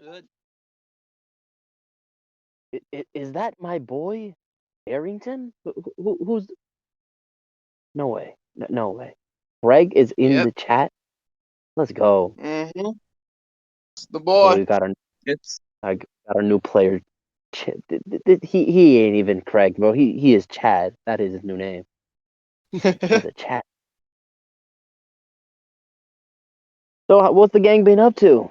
Good. Is that my boy, Arrington? Who's? No way. No way. Greg is in Yep. the chat. Let's go. Mm-hmm. It's the Oh, boy. we got our It's I got our new player. He ain't even Craig, bro. He is Chad. That is his new name. In the chat. So what's the gang been up to?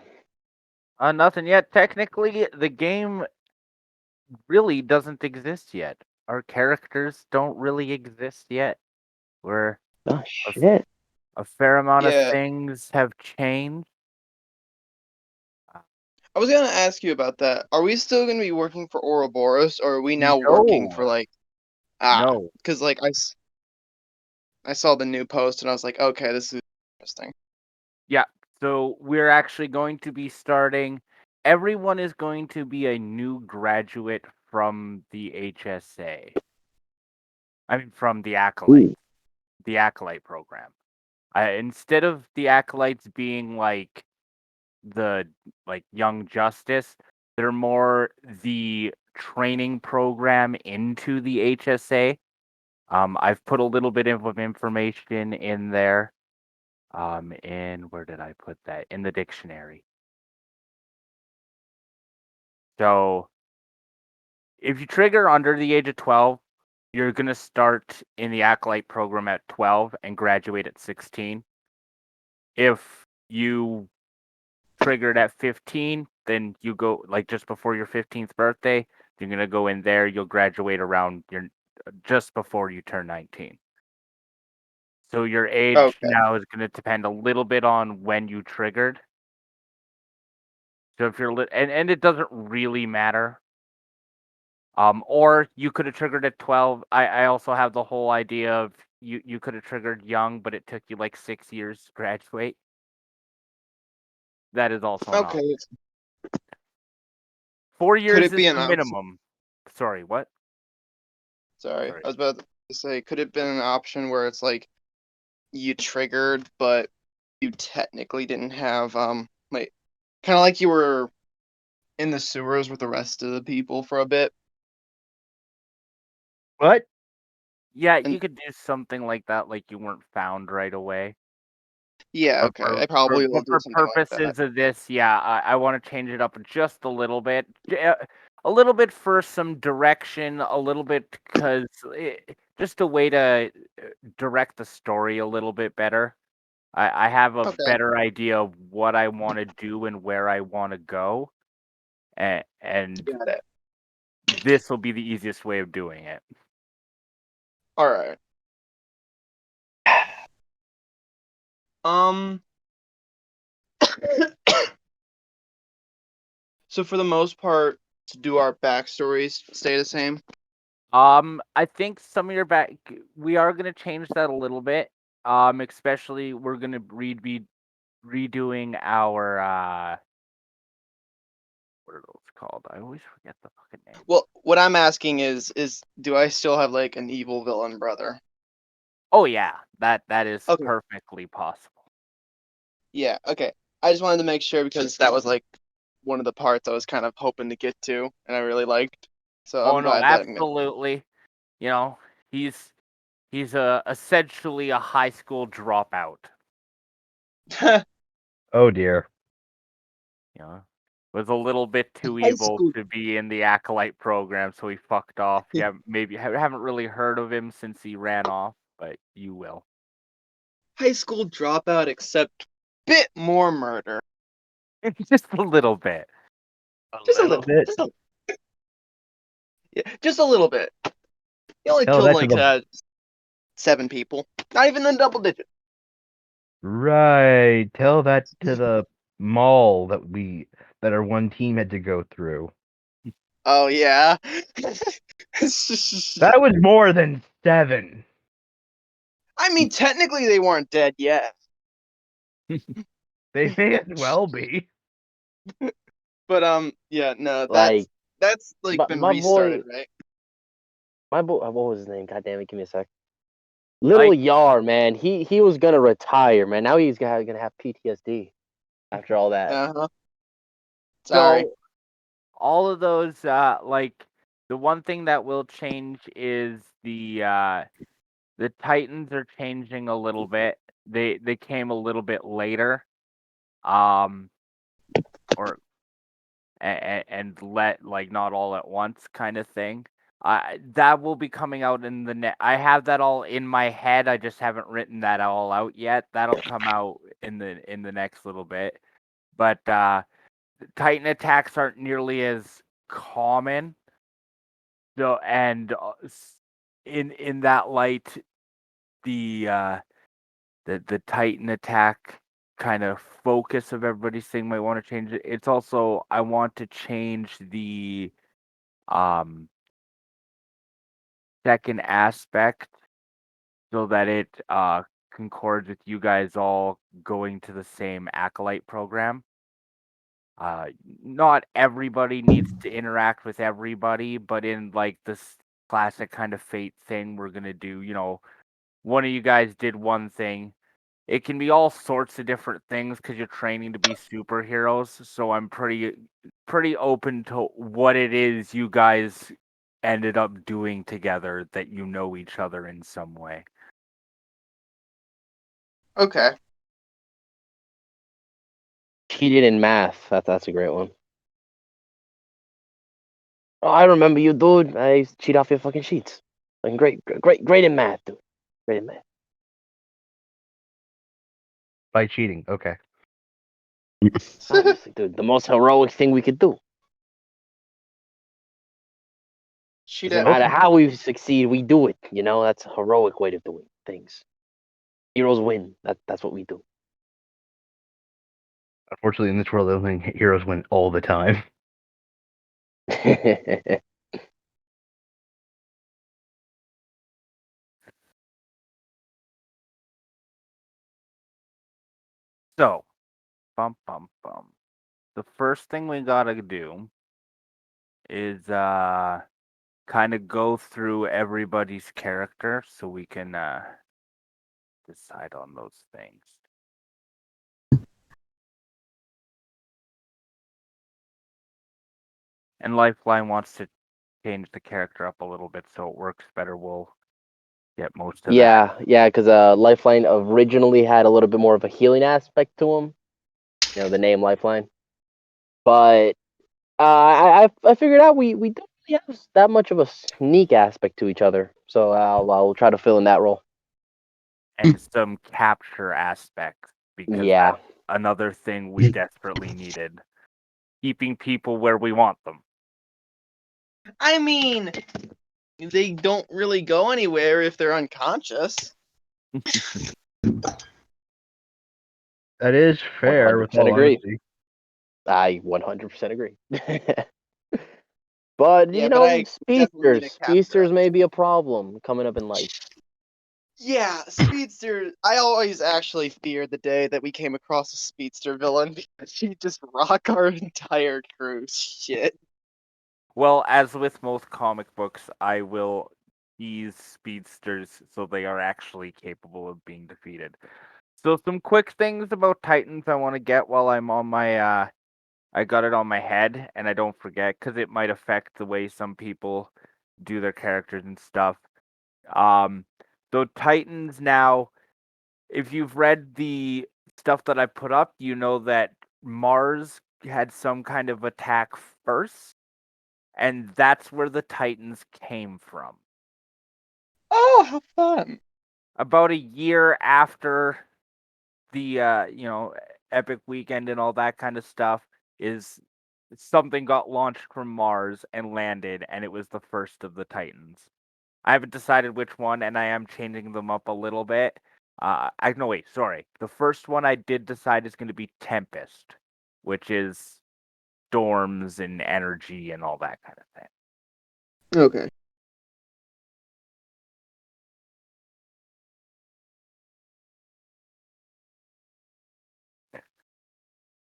Nothing yet. Technically, the game really doesn't exist yet. Our characters don't really exist yet. We're Oh a, shit. a fair amount of yeah. things have changed. I was gonna ask you about that. Are we still gonna be working for Ouroboros, or are we now working for No, like no. Because like I saw the new post and I was like, okay, this is interesting. Yeah, so we're actually going to be starting. Everyone is going to be a new graduate from the HSA. I mean, from the Ooh. the Acolyte program. Instead of the Acolytes being the Young Justice, they're more the training program into the HSA. I've put a little bit of information in there. And where did I put that? In the dictionary. So if you trigger under the age of 12, you're going to start in the Acolyte program at 12 and graduate at 16. If you triggered at 15, then you go just before your 15th birthday, you're going to go in there, you'll graduate around your just before you turn 19. So your age Okay. now is going to depend a little bit on when you triggered. So if you're and it doesn't really matter. Or you could have triggered at 12. I also have the whole idea of you could have triggered young, but it took you like 6 years to graduate. That is also an option. Okay. 4 Could years it is be an the option? minimum. Sorry, what? Sorry, Sorry. I was about to say, could it been an option where it's like you triggered, but you technically didn't have like kind of like you were in the sewers with the rest of the people for a bit, What? Yeah, and you could do something like that, like you weren't found right away. yeah, But okay, I probably will but do for something like that. purposes of this, yeah, I want to change it up just a little bit. A little bit for some direction, a little bit because just a way to direct the story a little bit better. I have a Okay, better idea of what I want to do and where I want to go, and got it. this will be the easiest way of doing it. All right. Um. So for the most part, to do our backstories stay the same. I think some of your we are gonna change that a little bit. Especially we're gonna be redoing our what are those called? I always forget the fucking name. Well, what I'm asking is do I still have like an evil villain brother? Oh yeah, that is Okay. perfectly possible. Yeah. Okay. I just wanted to make sure because that was like one of the parts I was kind of hoping to get to, and I really liked. So Oh I'm no, glad that I'm absolutely. You know, he's essentially a high school dropout. gonna. Oh dear. You know, was a little bit too High evil school. to be in the Acolyte program, so he fucked off. Yeah, maybe haven't really heard of him since he ran off, but you will. High school dropout, except bit more murder. Just a little bit. A Just a little little. bit. Yeah, just a little bit. He only Tell killed that to like the 7 people. Not even in double digits. right. Tell that to the mall that our one team had to go through. Oh yeah. That was more than 7. I mean, technically they weren't dead yet, They may as well be. but yeah, no, Like that's like been my boy, restarted, right? what was his name? God damn it! Give me a sec. Little Like, Yar, man. He was gonna retire, man. Now he's gonna have PTSD after all that. Uh huh. Sorry. So all of those, like the one thing that will change is the Titans are changing a little bit. They came a little bit later, or and let like not all at once kind of thing. That will be coming out in the I have that all in my head. I just haven't written that all out yet. That'll come out in the next little bit. But Titan attacks aren't nearly as common. So and in that light, the Titan attack kind of focus of everybody's thing might want to change it. It's also I want to change the um second aspect so that it concords with you guys all going to the same acolyte program. Not everybody needs to interact with everybody, but in like this classic kind of fate thing, we're gonna do, one of you guys did one thing. It can be all sorts of different things because you're training to be superheroes. So I'm pretty open to what it is you guys ended up doing together that you know each other in some way. Okay. Cheated in math. That's a great one. Oh, I remember you, dude. I used to cheat off your fucking sheets. Like great in math, dude. Great in math. By cheating. Okay. Obviously, dude. The most heroic thing we could do. Shoot Doesn't at matter how we succeed, we do it. You know, that's a heroic way of doing things. Heroes win. That's what we do. Unfortunately, in this world, I don't think heroes win all the time. So, bum bum bum. The first thing we gotta do is kind of go through everybody's character so we can decide on those things. And Lifeline wants to change the character up a little bit so it works better. We'll get most of that. Yeah, because Lifeline originally had a little bit more of a healing aspect to him. You know, the name Lifeline. But I figured out we don't really have that much of a sneak aspect to each other. So I'll try to fill in that role. And some capture aspects because Yeah. that's another thing we desperately needed. Keeping people where we want them. I mean, they don't really go anywhere if they're unconscious. That is fair, with 100% all agree. honesty. I 100% agree. But Yeah, but I definitely need a capture speedsters may aspect. be a problem coming up in life. Yeah, speedster. I always actually feared the day that we came across a speedster villain because he'd just rock our entire crew's shit. Well, as with most comic books, I will use speedsters so they are actually capable of being defeated. So some quick things about Titans I want to get while I'm on my I got it on my head and I don't forget because it might affect the way some people do their characters and stuff. Um, so Titans now, if you've read the stuff that I put up, you know that Mars had some kind of attack first, and that's where the Titans came from. Oh, how fun! About a year after the epic weekend and all that kind of stuff is something got launched from Mars and landed, and it was the first of the Titans. I haven't decided which one, and I am changing them up a little bit. Sorry. The first one I did decide is going to be Tempest, which is storms and energy and all that kind of thing. Okay.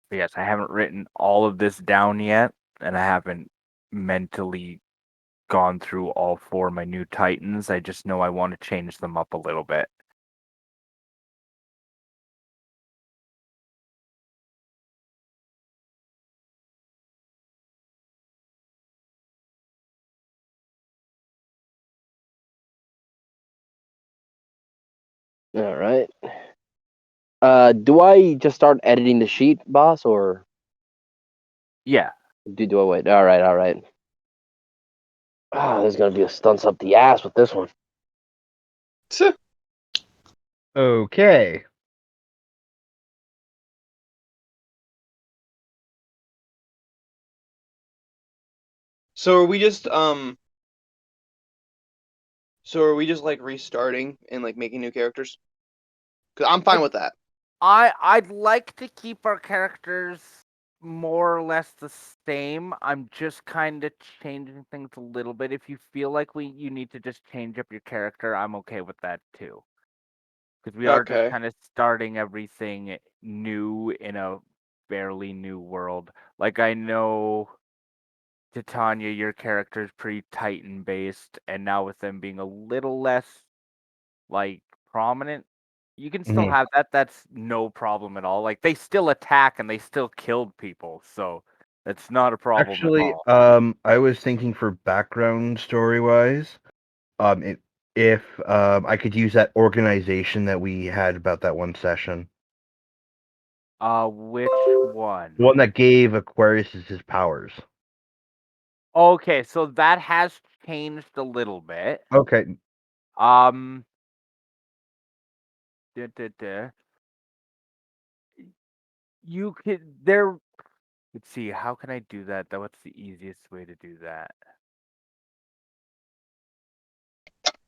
But yes, I haven't written all of this down yet, and I haven't mentally gone through all four of my new Titans. I just know I want to change them up a little bit. All right. Do I just start editing the sheet, boss, or Yeah. do I wait? All right, all right. Ah, there's gonna be a stunts up the ass with this one. Okay. So are we just like restarting and like making new characters? Because I'm fine with that. I'd like to keep our characters more or less the same. I'm just kind of changing things a little bit. If you feel like you need to just change up your character, I'm okay with that too. Because we are just Okay. kind of starting everything new in a fairly new world. Like I know, Titania, your character is pretty Titan based, and now with them being a little less like prominent, you can still Mhm. have that. That's no problem at all. Like they still attack and they still killed people, so that's not a problem at Actually, all. I was thinking for background story wise, if I could use that organization that we had about that one session, Which one? the one that gave Aquarius his powers. Okay, so that has changed a little bit. Okay, Um, duh, duh, duh. You could there. Let's see. How can I do that? What's the easiest way to do that?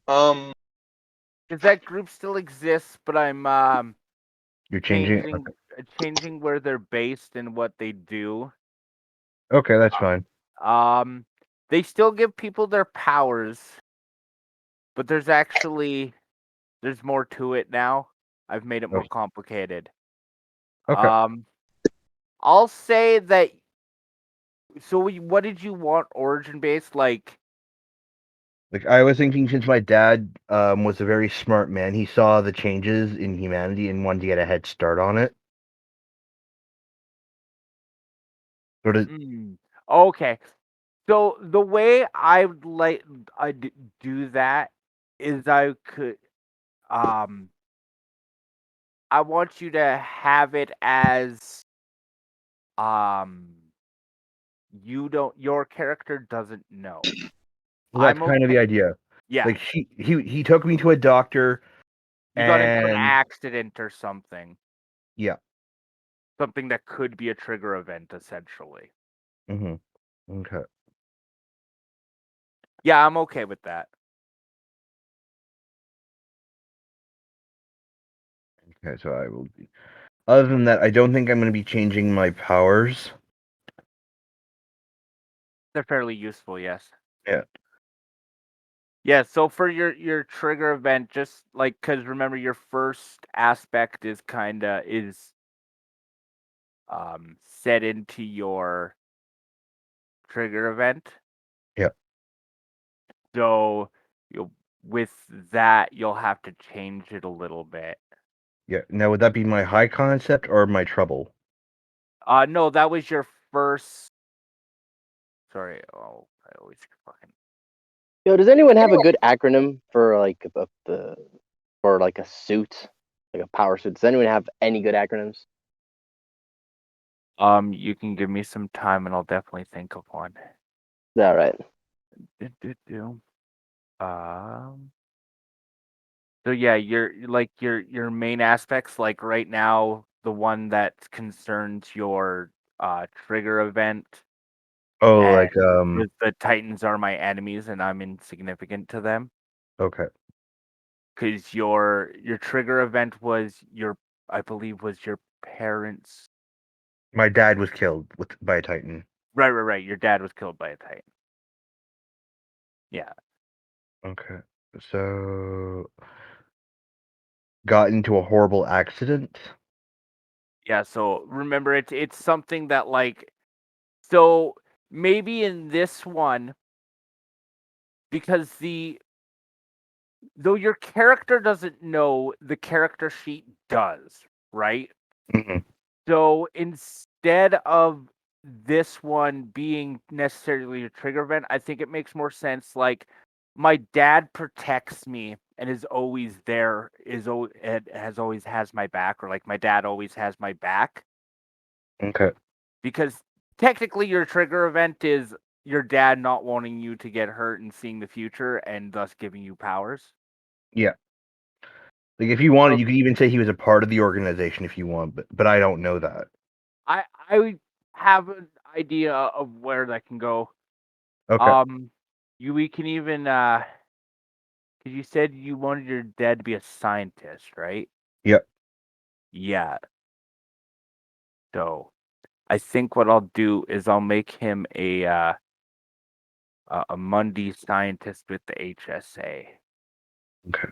Um. Because that group still exists, but I'm you're changing. changing where they're based and what they do. Okay, that's fine. Um, they still give people their powers, but there's more to it now. I've made it more Okay. complicated. Okay. I'll say that. So, what did you want origin based? Like, Like I was thinking, since my dad was a very smart man, he saw the changes in humanity and wanted to get a head start on it. Sort of. okay. So the way I would like I do that is um I want you to have it as um your character doesn't know. Well, that's I'm kind of the okay. idea. Yeah. Like he took me to a doctor, You got into an and accident or something. yeah. Something that could be a trigger event essentially. Mm-hmm. Okay. Yeah, I'm okay with that. Okay. So I will be. Other than that, I don't think I'm going to be changing my powers. They're fairly useful, yes. Yeah. Yeah, so for your trigger event, just like because remember your first aspect is set into your trigger event. Yeah. So you'll with that you'll have to change it a little bit. Yeah. Now, would that be my high concept or my trouble? No, that was your first. Sorry, oh, I always fucking. Yo, does anyone have a good acronym for like for like a suit, like a power suit? Does anyone have any good acronyms? You can give me some time and I'll definitely think of one. Is that right? Do. Um. So yeah, your main aspects, like right now, the one that concerns your trigger event, Oh, and like the Titans are my enemies and I'm insignificant to them. Okay. Because your trigger event was I believe was your parents. My dad was killed by a Titan. Right. Your dad was killed by a Titan. Yeah. Okay. So got into a horrible accident. Yeah, so remember it's something that so maybe in this one, because though your character doesn't know, the character sheet does, right? Mm-hmm. So instead of this one being necessarily a trigger event, I think it makes more sense like my dad protects me and is always there, has my back, or like my dad always has my back. Okay. Because technically your trigger event is your dad not wanting you to get hurt and seeing the future and thus giving you powers. Yeah. Like if you wanted, you could even say he was a part of the organization if you want, but I don't know that. I have an idea of where that can go. Okay. We can even because you said you wanted your dad to be a scientist, right? Yep. Yeah. So I think what I'll do is I'll make him a Monday scientist with the HSA. Okay.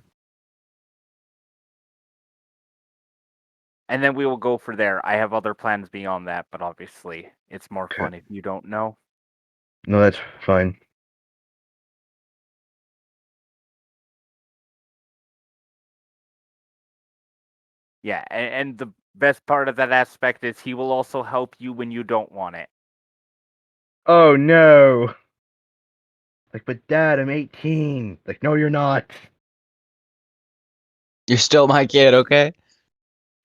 And then we will go for there. I have other plans beyond that, but obviously it's more fun if you don't know. No, that's fine. Yeah, and the best part of that aspect is he will also help you when you don't want it. Oh no. Like, but Dad, I'm 18. Like, no, you're not. You're still my kid, okay?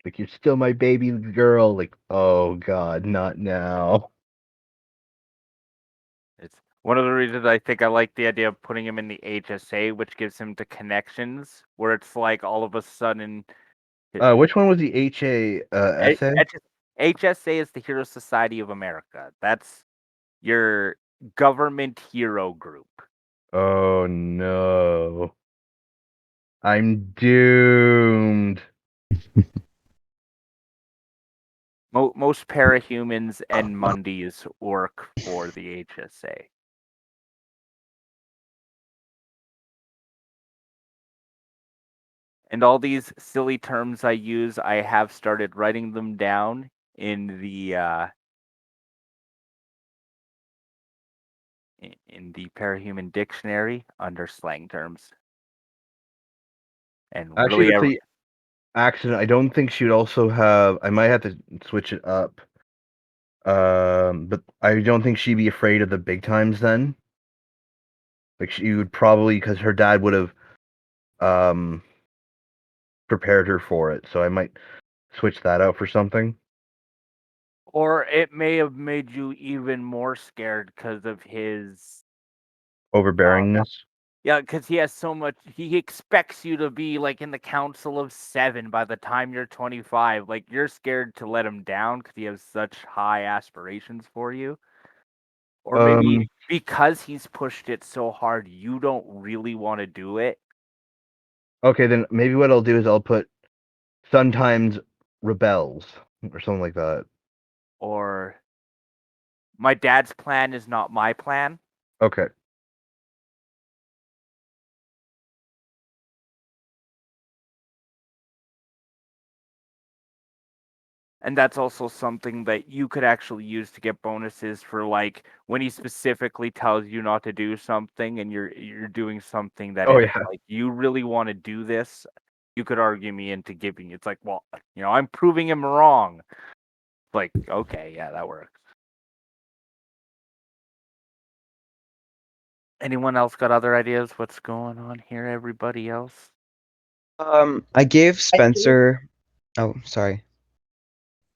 Like, you're still my baby girl. Like, oh God, not now. It's one of the reasons I think I like the idea of putting him in the HSA, which gives him the connections, where it's like all of a sudden. Which one was the HA? HSA is the Hero Society of America. That's your government hero group. Oh no. I'm doomed. Most parahumans and Mondays work for the HSA. And all these silly terms I use, I have started writing them down in the parahuman dictionary under slang terms. And Actually, really, with the accident, I don't think she would also have. I might have to switch it up. But I don't think she'd be afraid of the big times then. Like she would probably, because her dad would have prepared her for it. So I might switch that out for something. or it may have made you even more scared because of his Overbearingness. yeah, because he has so much. He expects you to be like in the Council of Seven by the time you're 25. Like you're scared to let him down because he has such high aspirations for you. Or maybe because he's pushed it so hard, you don't really want to do it. Okay, then maybe what I'll do is I'll put sometimes rebels or something like that. Or my dad's plan is not my plan. Okay. And that's also something that you could actually use to get bonuses for, like when he specifically tells you not to do something and you're doing something that Oh it's yeah. like you really want to do this. You could argue me into giving. It's like, well, I'm proving him wrong. Like, okay, yeah, that works. Anyone else got other ideas? What's going on here? Everybody else? I gave Spencer. Oh, sorry.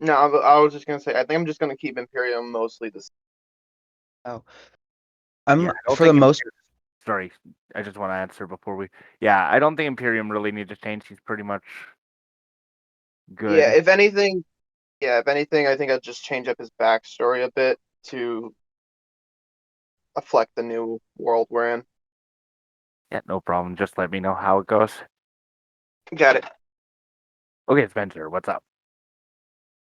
No, I was just gonna say I think I'm just gonna keep Imperium mostly the same. Oh, Yeah, I don't for the think most. Sorry, I just want to answer before we. Yeah, I don't think Imperium really needs to change. He's pretty much good. Yeah, if anything, I think I'd just change up his backstory a bit to reflect the new world we're in. Yeah, no problem. Just let me know how it goes. Got it. Okay, Spencer, what's up?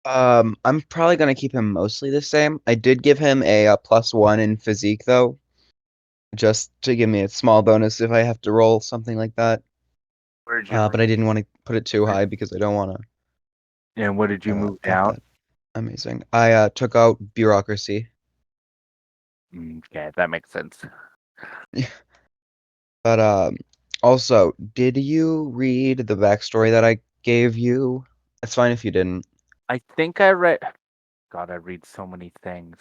I'm probably gonna keep him mostly the same. I did give him a +1 in physique though, just to give me a small bonus if I have to roll something like that. Where'd you? But I didn't want to put it too high because I don't want And what did you to move have down? that. Amazing. I took out bureaucracy. Okay, that makes sense. But also, did you read the backstory that I gave you? It's fine if you didn't. I think I read. God, I read so many things.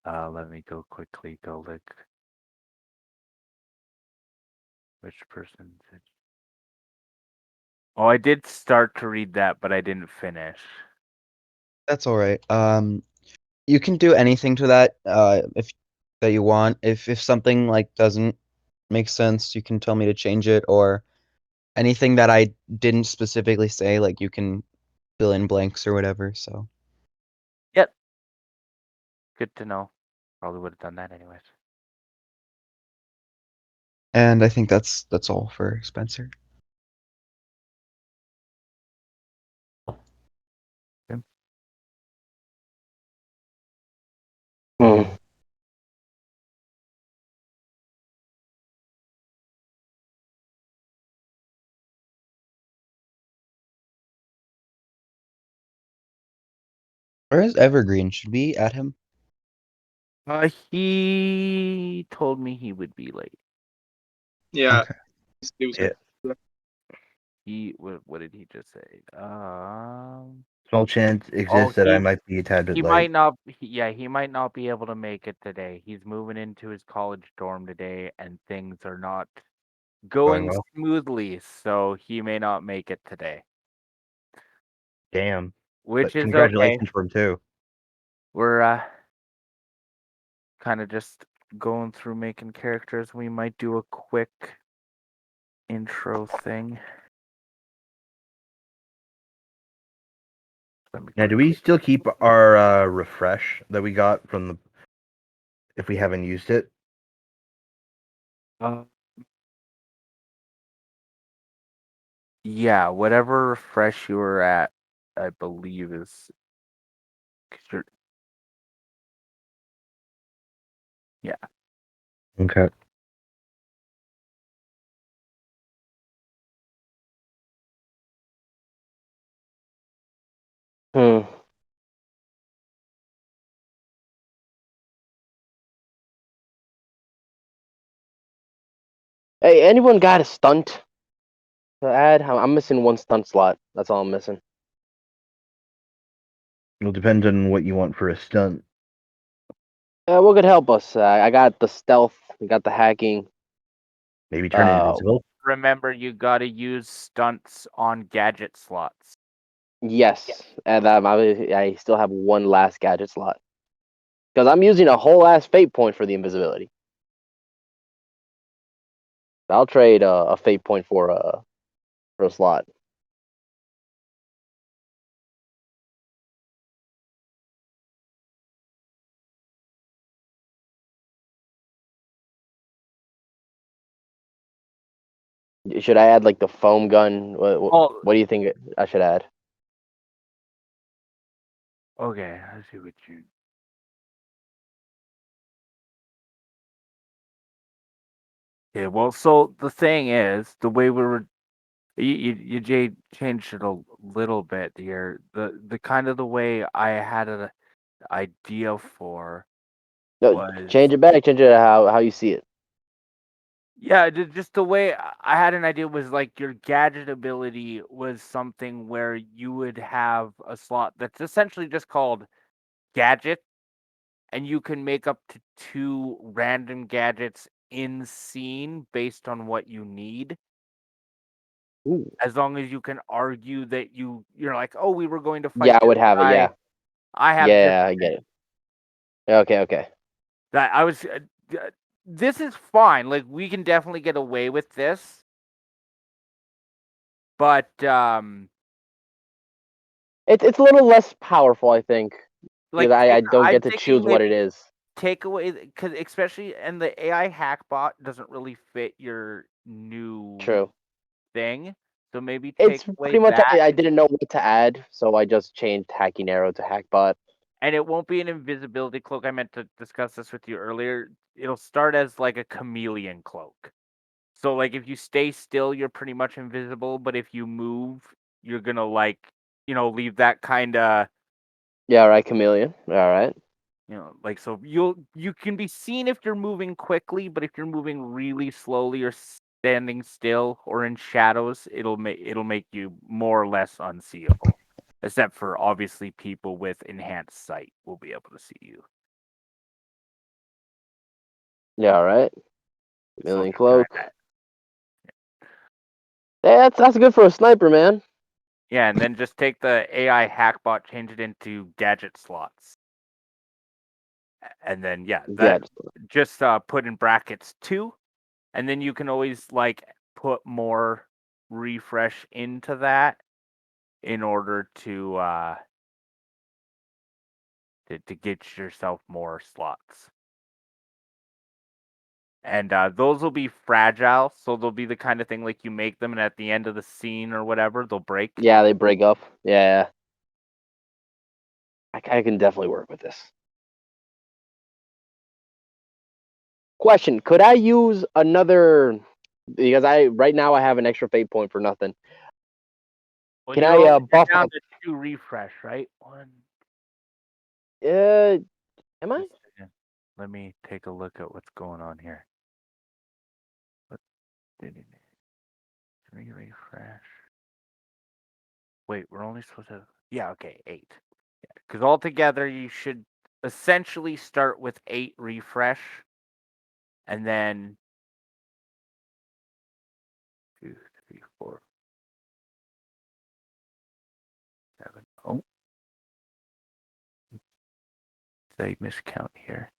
Let me go quickly go look. Which person did? Oh, I did start to read that, but I didn't finish. That's all right. You can do anything to that if that you want. If something like doesn't make sense, you can tell me to change it, or anything that I didn't specifically say, like you can fill in blanks or whatever. So Yep. Good to know. Probably would have done that anyways. and I think that's all for Spencer. Hmm. Where is Evergreen? Should we add him? He told me he would be late. Yeah. Okay. It was Yeah. What did he just say? Small chance exists that I might be a tad bit He late. might not. He might not be able to make it today. He's moving into his college dorm today, and things are not going well. smoothly. So he may not make it today, Damn. which But is okay. congratulations for him too. We're kind of just going through making characters. We might do a quick intro thing. Now, do we still keep our refresh that we got from the if we haven't used it? Yeah, whatever refresh you were at, I believe is. 'Cause you're, yeah. Okay. Hmm. Hey, anyone got a stunt to add? I'm missing one stunt slot. That's all I'm missing. It'll depend on what you want for a stunt. What could help us? I got the stealth. I got the hacking. Maybe turn invisible. Remember, you got to use stunts on gadget slots. Yes, and I still have one last gadget slot because I'm using a whole ass fate point for the invisibility. I'll trade a fate point for a slot. Should I add like the foam gun? What do you think I should add? Okay, let's see what you. Yeah, well, so the thing is, the way we were, you changed it a little bit here. The kind of the way I had an idea for No, was. change it back. Change it how you see it. Yeah, just the way I had an idea was like your gadget ability was something where you would have a slot that's essentially just called gadget, and you can make up to 2 random gadgets in scene based on what you need. Ooh. As long as you can argue that you're like, oh, we were going to fight Yeah, I this would have it. guy. Yeah, I have this. yeah, I get it. Okay. That I was. This is fine. Like we can definitely get away with this, but It's a little less powerful, I think, like because I don't I'm get to choose thinking what maybe it is. take away because especially and the AI hackbot doesn't really fit your new True. thing. So maybe take It's away pretty much that, I didn't know what to add, so I just changed hacking arrow to hackbot. and it won't be an invisibility cloak. I meant to discuss this with you earlier. It'll start as like a chameleon cloak. So like if you stay still, you're pretty much invisible, but if you move, you're gonna like leave that kind of Yeah, right, chameleon. All right. like so you can be seen if you're moving quickly, but if you're moving really slowly or standing still or in shadows, it'll make you more or less unseeable. Except for obviously people with enhanced sight will be able to see you. Yeah, all right. So Chameleon try cloak. that. That's good for a sniper, man. Yeah, and then just take the AI hackbot, change it into gadget slots. And then Yeah, just put in brackets 2, and then you can always like put more refresh into that in order to get yourself more slots. And those will be fragile, so they'll be the kind of thing like you make them, and at the end of the scene or whatever, they'll break. yeah, they break up. Yeah, I can definitely work with this. Question: could I use another? Because right now I have an extra fate point for nothing. Well, Can you're I buff down up? to 2 refresh, right? Am I? Just a second. Let me take a look at what's going on here. What did it? 3 refresh. Wait, we're only supposed to. Yeah, okay, 8. Because altogether you should essentially start with 8 refresh, and then 2, 3, 4, 7. Oh, say miscount here.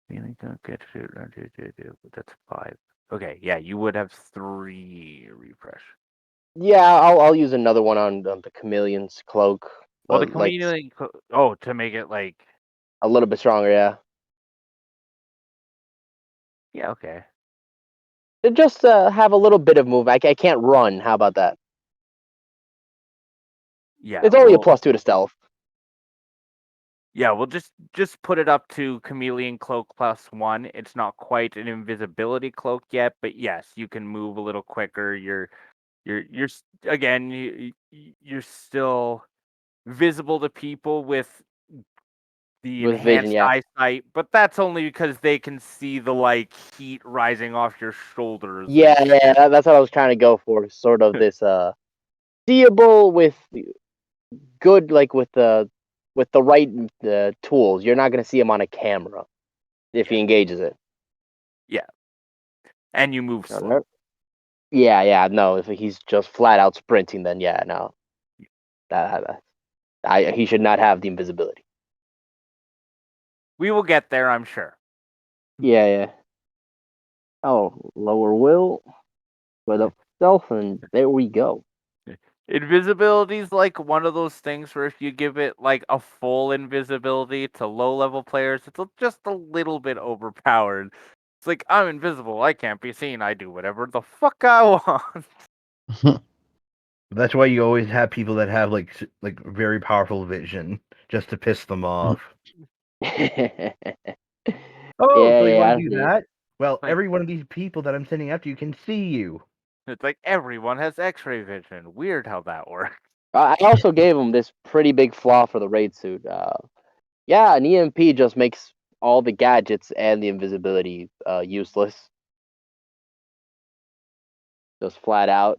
Feeling don't get to. That's 5. Okay, yeah, you would have 3 refresh. Yeah, I'll use another one on the chameleon's cloak. Well, the Like chameleon. To make it like. a little bit stronger. Yeah, Yeah, okay. just have a little bit of move. I can't run. How about that? Yeah, It's only a +2 to stealth. Yeah, we'll just put it up to chameleon cloak +1. It's not quite an invisibility cloak yet, but yes, you can move a little quicker. Again, you're still visible to people with the With vision, enhanced yeah. eyesight, but that's only because they can see the like heat rising off your shoulders. Yeah, that's what I was trying to go for. Sort of this seeable with good, like with the right tools. You're not gonna see him on a camera if he engages it. Yeah, and you move slow. Yeah, no. If he's just flat out sprinting, then yeah, no. He should not have the invisibility. We will get there, I'm sure. Yeah. Oh, lower will, put up stealth, and there we go. Invisibility is like one of those things where if you give it like a full invisibility to low level players, it's just a little bit overpowered. It's like, I'm invisible, I can't be seen, I do whatever the fuck I want. That's why you always have people that have like very powerful vision just to piss them off. yeah, Oh, so you I want to don't do see it. that? Well, Like, every one of these people that I'm sending after you can see you. it's like everyone has X-ray vision. Weird how that works. I also gave him this pretty big flaw for the raid suit. Yeah, an EMP just makes all the gadgets and the invisibility useless. Just flat out.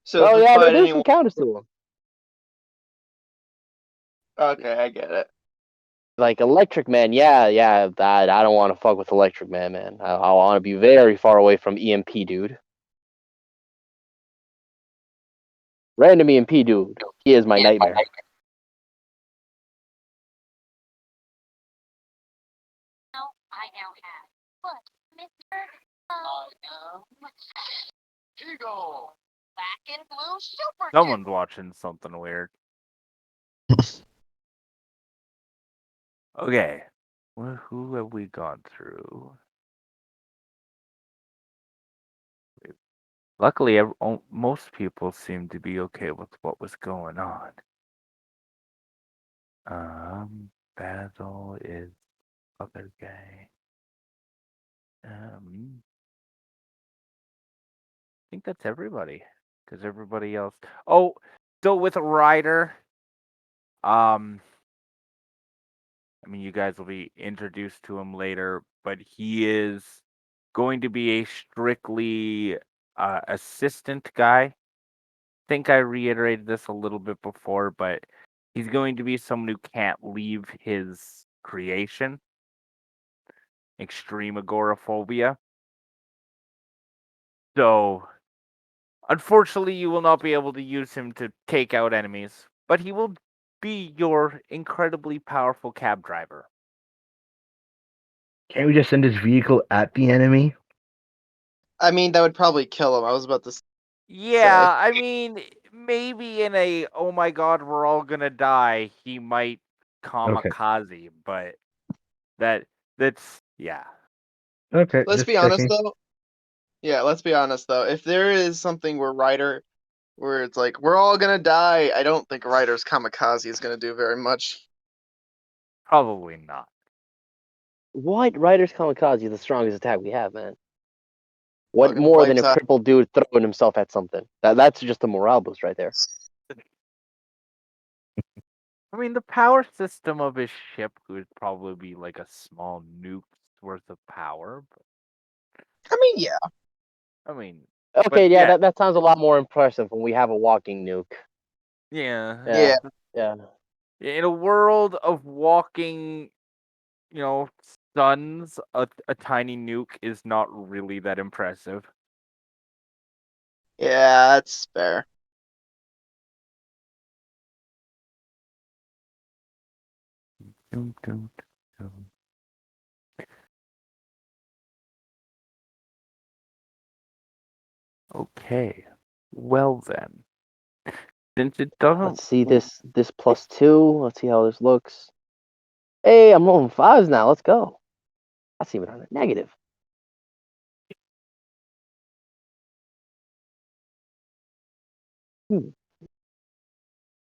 So Oh just yeah, fight there's some anyone. counters to him. Okay, I get it. Like Electric Man, yeah. I don't want to fuck with Electric Man, man. I want to be very far away from EMP, dude. Random EMP, dude. He is my nightmare. I now have. Look, Mr. Oh no. Eagle. Black and blue super. Someone's watching something weird. Okay. Who have we gone through? Luckily, most people seem to be okay with what was going on. Basil is other guy. I think that's everybody, because everybody else. Oh, so with Ryder, I mean, you guys will be introduced to him later, but he is going to be a strictly assistant guy. I think I reiterated this a little bit before, but he's going to be someone who can't leave his creation. Extreme agoraphobia. So, unfortunately, you will not be able to use him to take out enemies, but he will be your incredibly powerful cab driver. Can't we just send his vehicle at the enemy? I mean, that would probably kill him. I was about to. Yeah, I mean, maybe in a oh my god, we're all gonna die, he might kamikaze, but that's yeah. Okay, Let's just be honest checking. though. Yeah, let's be honest though. If there is something where it's like we're all gonna die, I don't think Ryder's kamikaze is gonna do very much. Probably not. What? Rider's Kamikaze is the strongest attack we have, man. What Fucking more than a wipes out. crippled dude throwing himself at something? That's just a morale boost right there. I mean, the power system of his ship would probably be like a small nuke's worth of power. But, I mean, yeah. I mean, Okay, but yeah, yeah, that sounds a lot more impressive when we have a walking nuke. yeah. Yeah, Yeah. yeah. In a world of walking, suns, a tiny nuke is not really that impressive. Yeah, that's fair. Dum, dum, dum. Okay. Well then, since it doesn't. Let's see this +2. Let's see how this looks. Hey, I'm rolling 5s now. Let's go. That's even on a negative.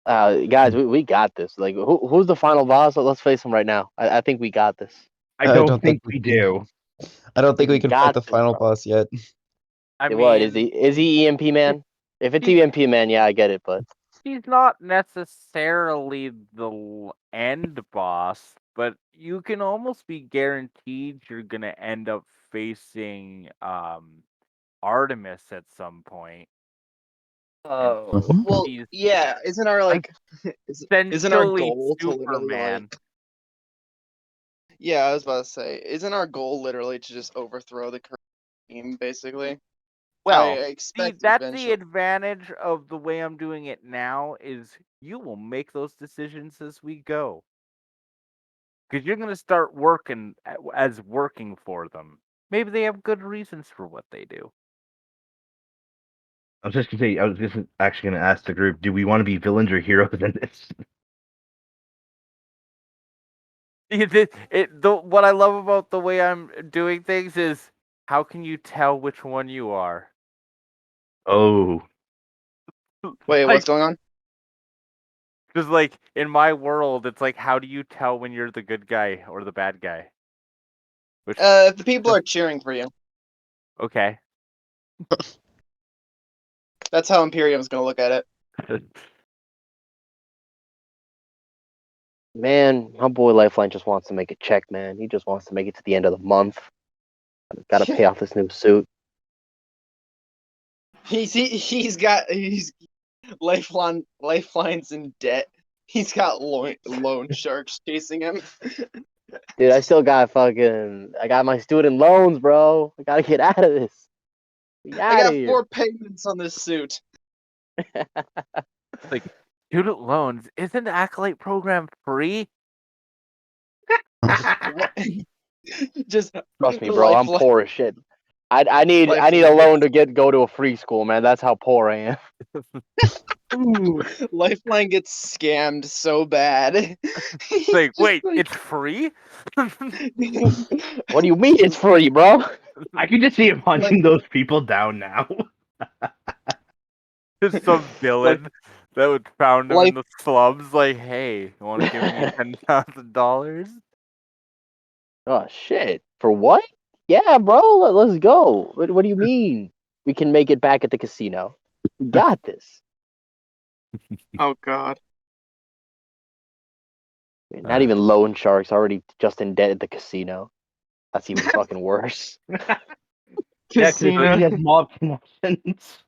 Guys, we got this. Like, who's the final boss? Let's face him right now. I think we got this. I don't think we do. I don't think we can fight got the this, final bro. boss yet. I What is mean, he? Is he EMP man? If it's EMP man, yeah, I get it. But he's not necessarily the end boss, but you can almost be guaranteed you're gonna end up facing Artemis at some point. And Mhm. Well, he's yeah. Isn't our isn't our essentially goal to literally Superman. like? Yeah, I was about to say, isn't our goal literally to just overthrow the current team, basically? I Well, see, expect that's the eventually. advantage of the way I'm doing it now is you will make those decisions as we go. Because you're going to start working as working for them. Maybe they have good reasons for what they do. I was just gonna say, I was just actually gonna ask the group, do we want to be villains or heroes in this? What I love about the way I'm doing things is how can you tell which one you are? Oh, Wait, Like, what's going on? just like in my world, it's like how do you tell when you're the good guy or the bad guy? Which If the people are cheering for you, okay. that's how Imperium's gonna look at it. man, my boy Lifeline just wants to make a check, man. He just wants to make it to the end of the month. Got to pay off this new suit. He's got lifeline's in debt. He's got loan sharks chasing him. Dude, I still got I got my student loans, bro. I gotta get out of this. Get I out of got here. 4 payments on this suit. Like student loans, isn't the Acolyte program free? Just Trust me, bro. I'm lifeline. poor as shit. I need Lifeline a loan gets, to go to a free school, man. That's how poor I am. Lifeline gets scammed so bad. He's Like, just wait, it's free? What do you mean it's free, bro? I can just see him hunting Like- those people down now. Just some villain that would found him Life- in the slums. Like, hey, you want to give me $10,000? Oh shit! For what? Yeah, bro. Let's go. What do you mean? We can make it back at the casino. We got this. oh god. Not even loan sharks already just in debt at the casino. That's even fucking worse. Yeah, 'cause Casino. he has mob connections.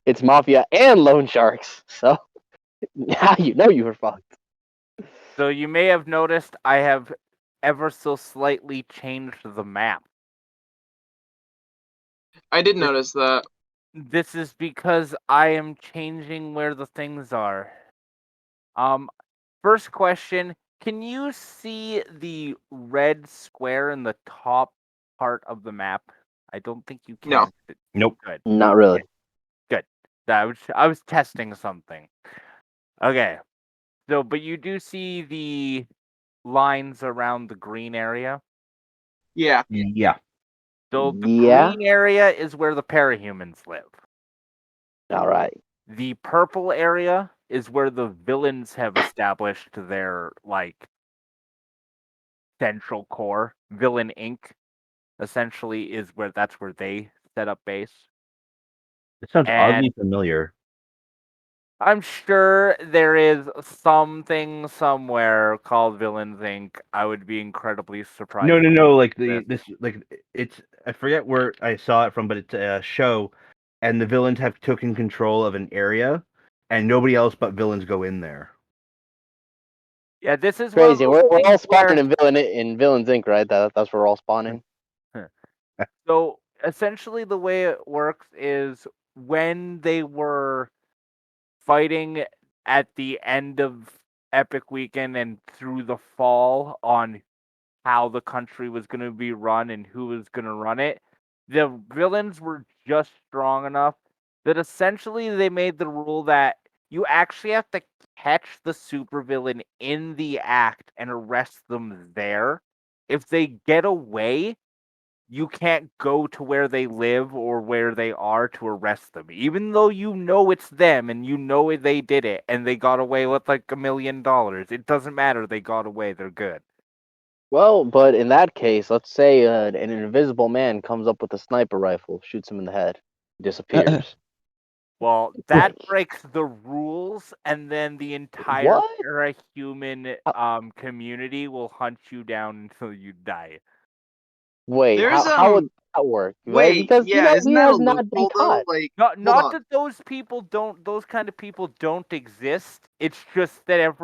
It's mafia and loan sharks. So now you know you were fucked. So you may have noticed I have ever so slightly changed the map. I did notice that. This is because I am changing where the things are. First question, can you see the red square in the top part of the map? I don't think you can. No. Nope. Good. Not really. Good. I was testing something. Okay. So, but you do see the lines around the green area. Yeah. Yeah. So the Yeah. green area is where the parahumans live. All right. The purple area is where the villains have established their central core. Villain Inc. essentially is where they set up base. It sounds oddly And familiar. I'm sure there is something somewhere called Villains Inc. I would be incredibly surprised. No. Like Yes. it's I forget where I saw it from, but it's a show, and the villains have taken control of an area, and nobody else but villains go in there. Yeah, this is one of Crazy. those We're all things where spawning in Villains Inc. Right? That's where we're all spawning. so essentially the way it works is when they were fighting at the end of Epic Weekend and through the fall on how the country was going to be run and who was going to run it, the villains were just strong enough that essentially they made the rule that you actually have to catch the supervillain in the act and arrest them there. If they get away, you can't go to where they live or where they are to arrest them, even though you know it's them and you know they did it and they got away with like $1 million. It doesn't matter. They got away. They're good. Well, but in that case, let's say an invisible man comes up with a sniper rifle, shoots him in the head, disappears. Well, that breaks the rules, and then the entire What? human community will hunt you down until you die. Wait, There's how would that work? Right? Wait, Because yeah, isn't he that a has not been loophole though? caught. Like, Not hold not on. that those kind of people don't exist. It's just that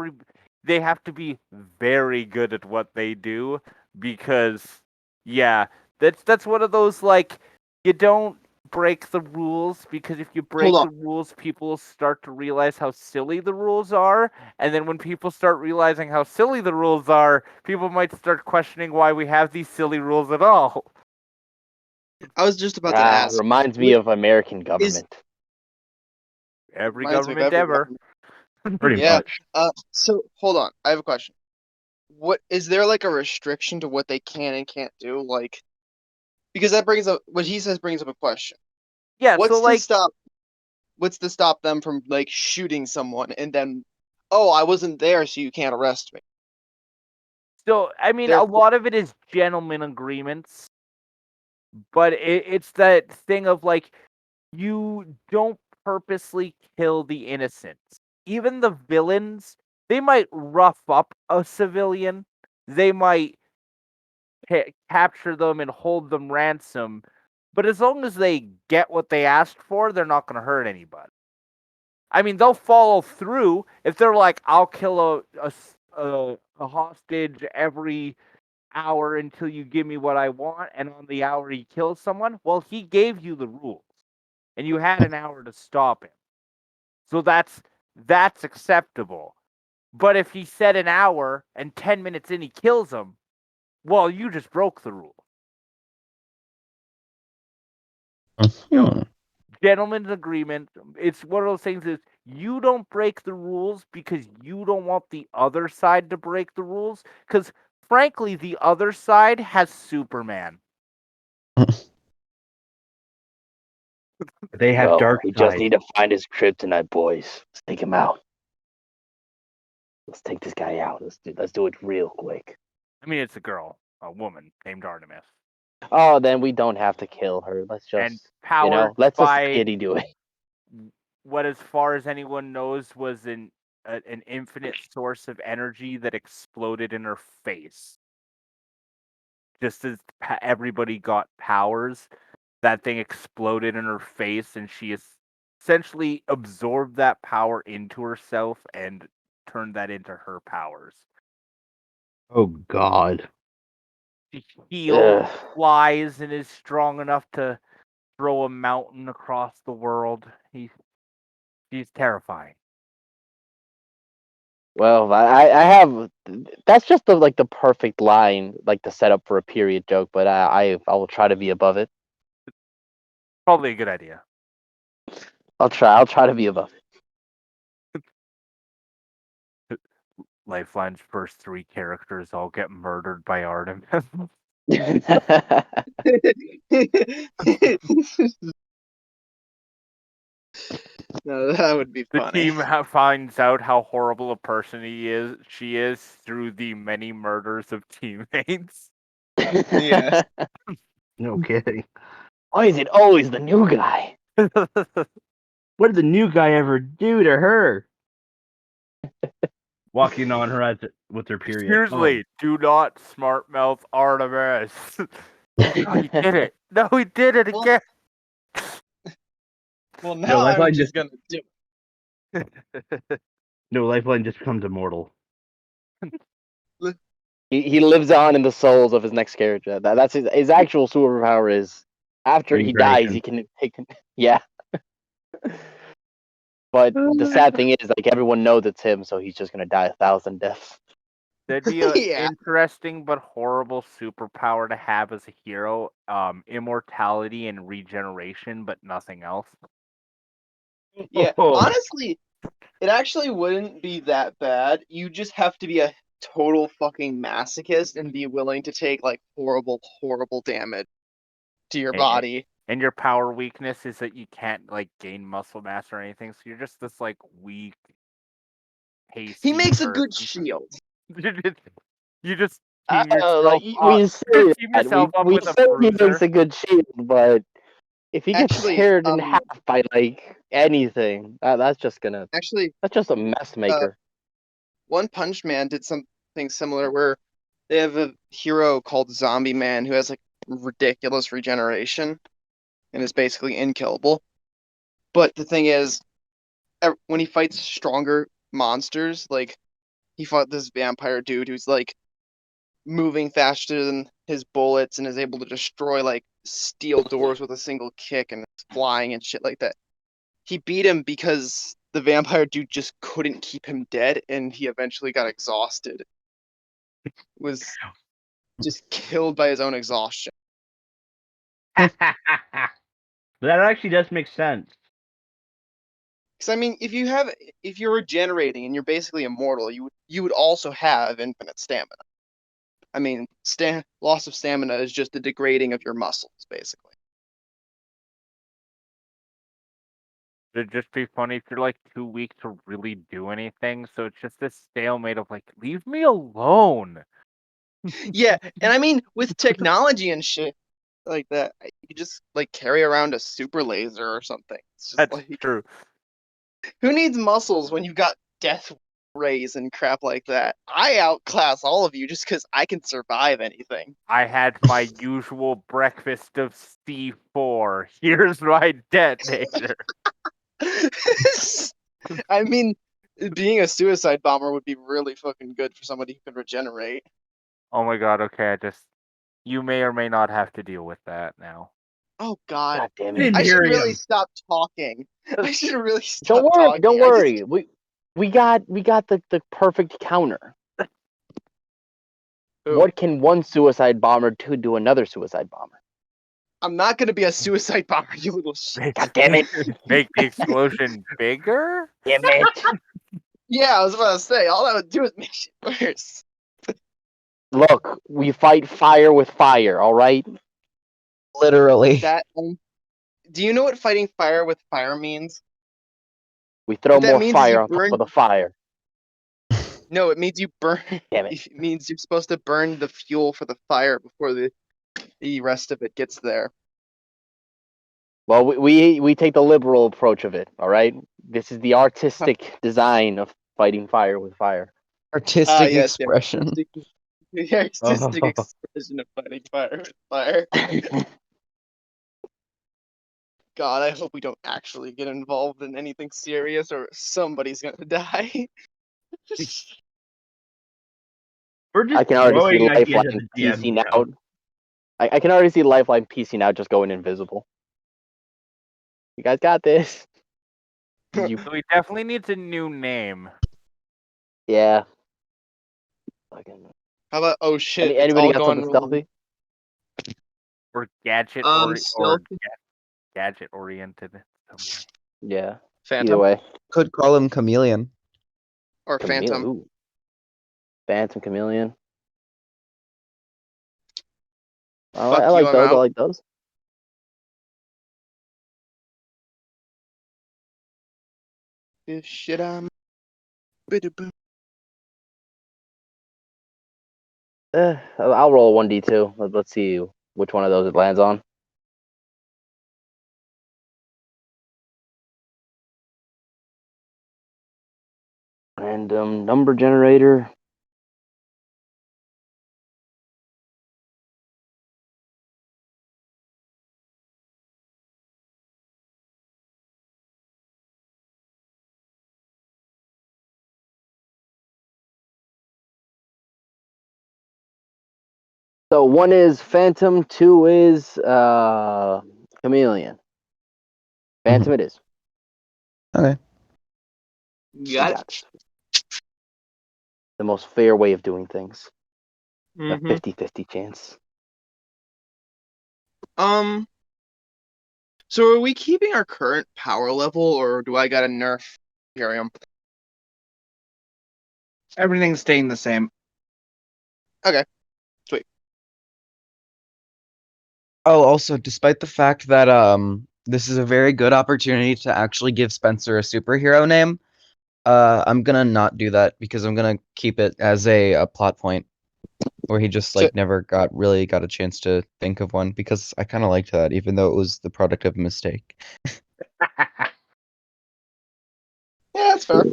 they have to be very good at what they do because yeah, that's one of those like you don't break the rules because if you break Hold the rules, people will start to realize how silly the rules are, and then when people start realizing how silly the rules are, people might start questioning why we have these silly rules at all. I was just about to ask. Reminds me of American government. Every Reminds me of government every ever. Pretty Yeah. much. So hold on. I have a question. What is there like a restriction to what they can and can't do? Like, because that brings up what he says brings up a question. Yeah, What's so to like stop? What's to stop them from like shooting someone and then, oh, I wasn't there, so you can't arrest me. So, I mean, a Therefore, lot of it is gentleman agreements, but it's that thing of like, you don't purposely kill the innocents. Even the villains, they might rough up a civilian, they might capture them and hold them ransom, but as long as they get what they asked for, they're not going to hurt anybody. I mean, they'll follow through if they're like, I'll kill a hostage every hour until you give me what I want, and on the hour he kills someone, well, he gave you the rules, and you had an hour to stop him. So that's acceptable. But if he said an hour and 10 minutes in he kills him, well, you just broke the rule. You know, gentleman's agreement. It's one of those things is you don't break the rules because you don't want the other side to break the rules. Because frankly, the other side has Superman. They have Well, dark we just side. need to find his kryptonite, boys. Let's take him out. Let's take this guy out. Let's do it real quick. I mean, it's a woman named Artemis, Oh, then we don't have to kill her. Let's and just powered let by society do it. what, as far as anyone knows, was an infinite source of energy that exploded in her face. Just as everybody got powers, that thing exploded in her face, and she essentially absorbed that power into herself and turned that into her powers. Oh God. She heals, Ugh. flies, and is strong enough to throw a mountain across the world. He's terrifying. Well, I have. That's just the perfect line, like the setup for a period joke. But I will try to be above it. Probably a good idea. I'll try to be above Lifeline's first 3 characters all get murdered by Artemis. it. No, that would be The funny. team finds out how horrible a person she is through the many murders of teammates. Yes. No kidding. Why is it always the new guy? What did the new guy ever do to her? Walking on her with her period. Seriously, do not smart mouth Artemis. No, he did it. No, he did it Well, again. Well, No, now I'm Lifeline just just gonna do it. no Lifeline just becomes immortal. He lives on in the souls of his next character. That's his actual superpower is after he dies, he can take. Yeah. But the sad thing is, like, everyone knows it's him, so he's just gonna die 1,000 deaths. That'd be an Yeah. interesting but horrible superpower to have as a hero. Immortality and regeneration, but nothing else. Yeah. Oh. Honestly, it actually wouldn't be that bad. You just have to be a total fucking masochist and be willing to take like horrible, horrible damage to your Eh, eh. body. And your power weakness is that you can't like gain muscle mass or anything, so you're just this like weak, pasty He makes a person. good shield. You just team yourself Like up. we You say just team that yourself up we with a say he makes bruiser. a good shield, but if he gets Actually, teared in half by like anything, that's just a mess maker. One Punch Man did something similar where they have a hero called Zombie Man who has like ridiculous regeneration and is basically unkillable. But the thing is, when he fights stronger monsters, like he fought this vampire dude who's like moving faster than his bullets and is able to destroy like steel doors with a single kick and is flying and shit like that. He beat him because the vampire dude just couldn't keep him dead and he eventually got exhausted. Was just killed by his own exhaustion. That actually does make sense. Because I mean, if you're regenerating and you're basically immortal, you would also have infinite stamina. I mean, loss of stamina is just the degrading of your muscles, basically. It'd just be funny if you're like too weak to really do anything, so it's just this stalemate of like, leave me alone. Yeah, and I mean, with technology and shit like that, you just like carry around a super laser or something. It's just That's like, true. who needs muscles when you've got death rays and crap like that? I outclass all of you just because I can survive anything. I had my usual breakfast of C4. Here's my detonator. I mean, being a suicide bomber would be really fucking good for somebody who can regenerate. Oh my god, okay, you may or may not have to deal with that now. Oh God, God damn I didn't it! I should hear really him. stop talking. I should really stop Don't worry, talking. don't worry. We got the perfect counter. Who? What can one suicide bomber do another suicide bomber? I'm not gonna be a suicide bomber, you little shit. God damn it! Make the explosion bigger? Damn it! Yeah, I was about to say, all that would do is make shit worse. Look, we fight fire with fire. All right. Literally. Do you know what fighting fire with fire means? We throw What that more means is you fire on top burn. of the fire. No, it means you burn. Damn it! It means you're supposed to burn the fuel for the fire before the rest of it gets there. Well, we take the liberal approach of it. All right. This is the artistic design of fighting fire with fire. Artistic Yes, the expression. artistic expression of fighting fire with fire. God, I hope we don't actually get involved in anything serious or somebody's gonna die. We're just I can already see throwing ideas at Lifeline the DM. piecing out. I can already see Lifeline piecing out, just going invisible. You guys got this. You, So he definitely needs a new name. yeah. Fucking. How about oh shit? It's Anybody all got going something wrong. stealthy? Or gadget Stealthy gadget oriented. Yeah. Either Phantom way. Could call him Chameleon. or Phantom. Ooh. Phantom Chameleon. Fuck I you, like I'm those. I out. like those. This shit I'm. Bidaboo. I'll roll 1d2. Let's see which one of those it lands on. Random number generator. So 1 is Phantom, 2 is Chameleon. Phantom it is. Okay. You got this. The most fair way of doing things. A Mm-hmm. 50-50 chance. So are we keeping our current power level, or do I gotta nerf Imperium? Everything's staying the same. Okay, sweet. Oh, also, despite the fact that this is a very good opportunity to actually give Spencer a superhero name, I'm gonna not do that because I'm gonna keep it as a plot point where he just like never really got a chance to think of one because I kind of liked that even though it was the product of a mistake. Yeah, that's fair.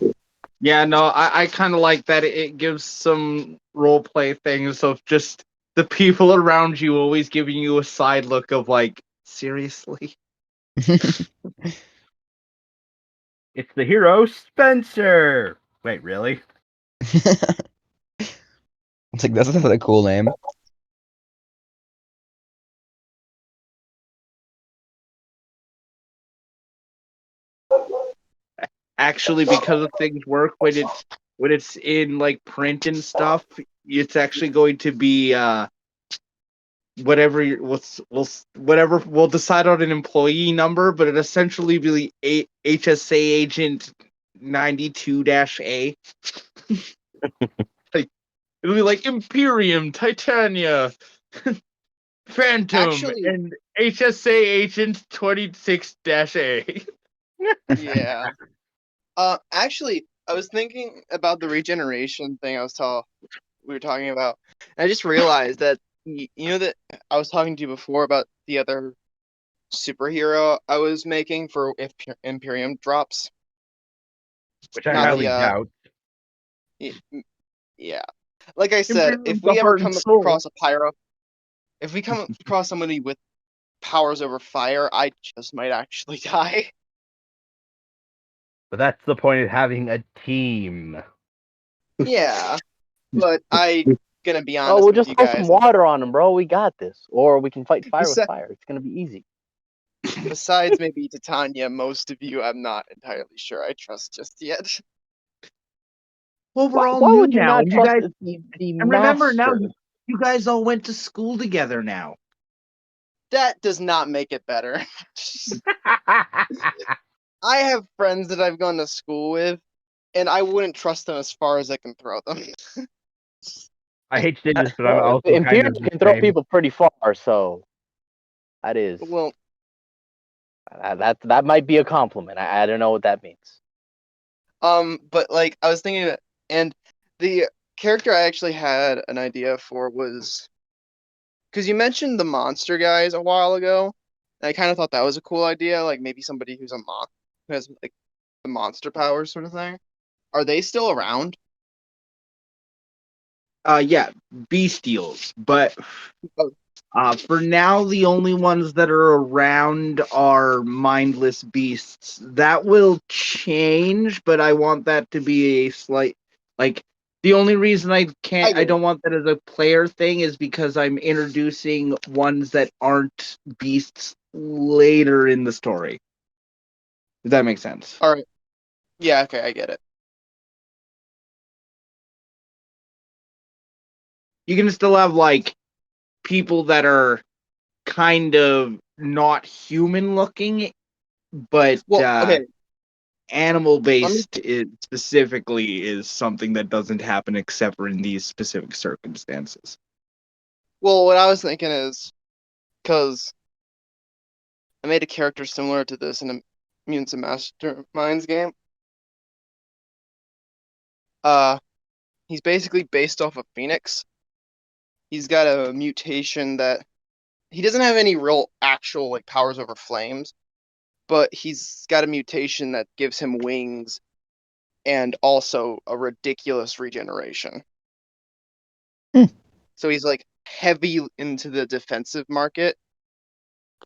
Yeah, no, I kind of like that. It gives some role play things of just the people around you always giving you a side look of like, seriously? It's the hero Spencer. Wait, really? It's like that's not a cool name. Actually, because of things work when it's in like print and stuff, it's actually going to be whatever whatever we'll decide on an employee number, but it essentially be HSA agent 92-A. Like it'll be like Imperium, Titania, Phantom, Actually, and HSA agent 26-A. yeah. Actually, I was thinking about the regeneration thing we were talking about. And I just realized that you know that I was talking to you before about the other superhero I was making for if Imperium drops. Which I Not highly the doubt. yeah. Like I said, if Imperium's the we ever heart and come soul. across a pyro, if we come across somebody with powers over fire, I just might actually die. But that's the point of having a team. Yeah, but I gonna be Oh, honest we'll with just you throw guys. some water on him, bro. We got this. Or we can fight fire with Besi- fire. It's gonna be easy. Besides maybe Titania, most of you I'm not entirely sure I trust just yet. Well, we're all Why new would you now, not and you trust guys. the And remember, now master? you guys all went to school together now. That does not make it better. I have friends that I've gone to school with, and I wouldn't trust them as far as I can throw them. I hate to say this, but I'm Well, also kind Imperium of the can throw same. people pretty far, so that is Well, that might be a compliment. I don't know what that means. but like I was thinking, and the character I actually had an idea for was because you mentioned the monster guys a while ago, and I kind of thought that was a cool idea. Like maybe somebody who's who has like the monster powers sort of thing. Are they still around? Yeah, bestials, but Oh, for now, the only ones that are around are mindless beasts. That will change, but I want that to be a slight like. The only reason I get I it. don't want that as a player thing is because I'm introducing ones that aren't beasts later in the story. If that makes sense. All right. Yeah. Okay, I get it. You can still have like people that are kind of not human looking, but Well, okay. animal Let me. based specifically is something that doesn't happen except for in these specific circumstances. Well, what I was thinking is because I made a character similar to this in a Mutants and Masterminds game. Uh, he's basically based off of Phoenix. He's got a mutation that he doesn't have any real actual like powers over flames, but he's got a mutation that gives him wings and also a ridiculous regeneration. Hmm. So he's like heavy into the defensive market.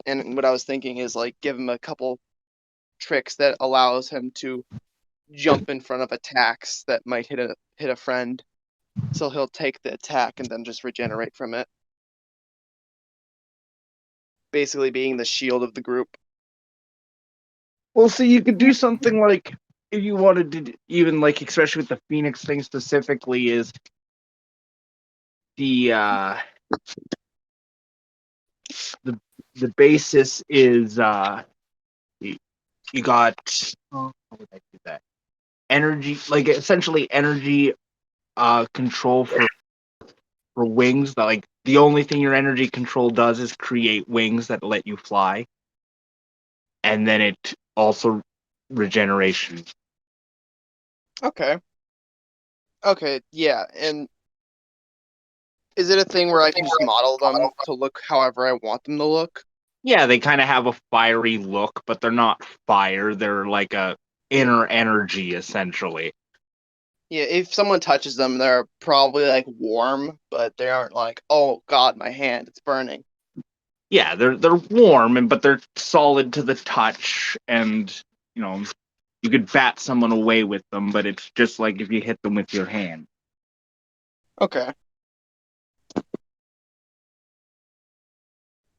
And what I was thinking is like give him a couple tricks that allows him to jump in front of attacks that might hit a friend. So he'll take the attack and then just regenerate from it. Basically being the shield of the group. Well, see, you could do something like if you wanted to, even like especially with the Phoenix thing specifically, is the the basis is you got how would I do that? Energy, like essentially energy control for wings. That like the only thing your energy control does is create wings that let you fly, and then it also regeneration. Okay. Okay, yeah. And is it a thing where I can just model them to look however I want them to look? Yeah, they kind of have a fiery look, but they're not fire. They're like a inner energy essentially. Yeah, if someone touches them, they're probably like warm, but they aren't like, oh god, my hand, it's burning. Yeah, they're warm but they're solid to the touch, and you know you could bat someone away with them, but it's just like if you hit them with your hand. Okay.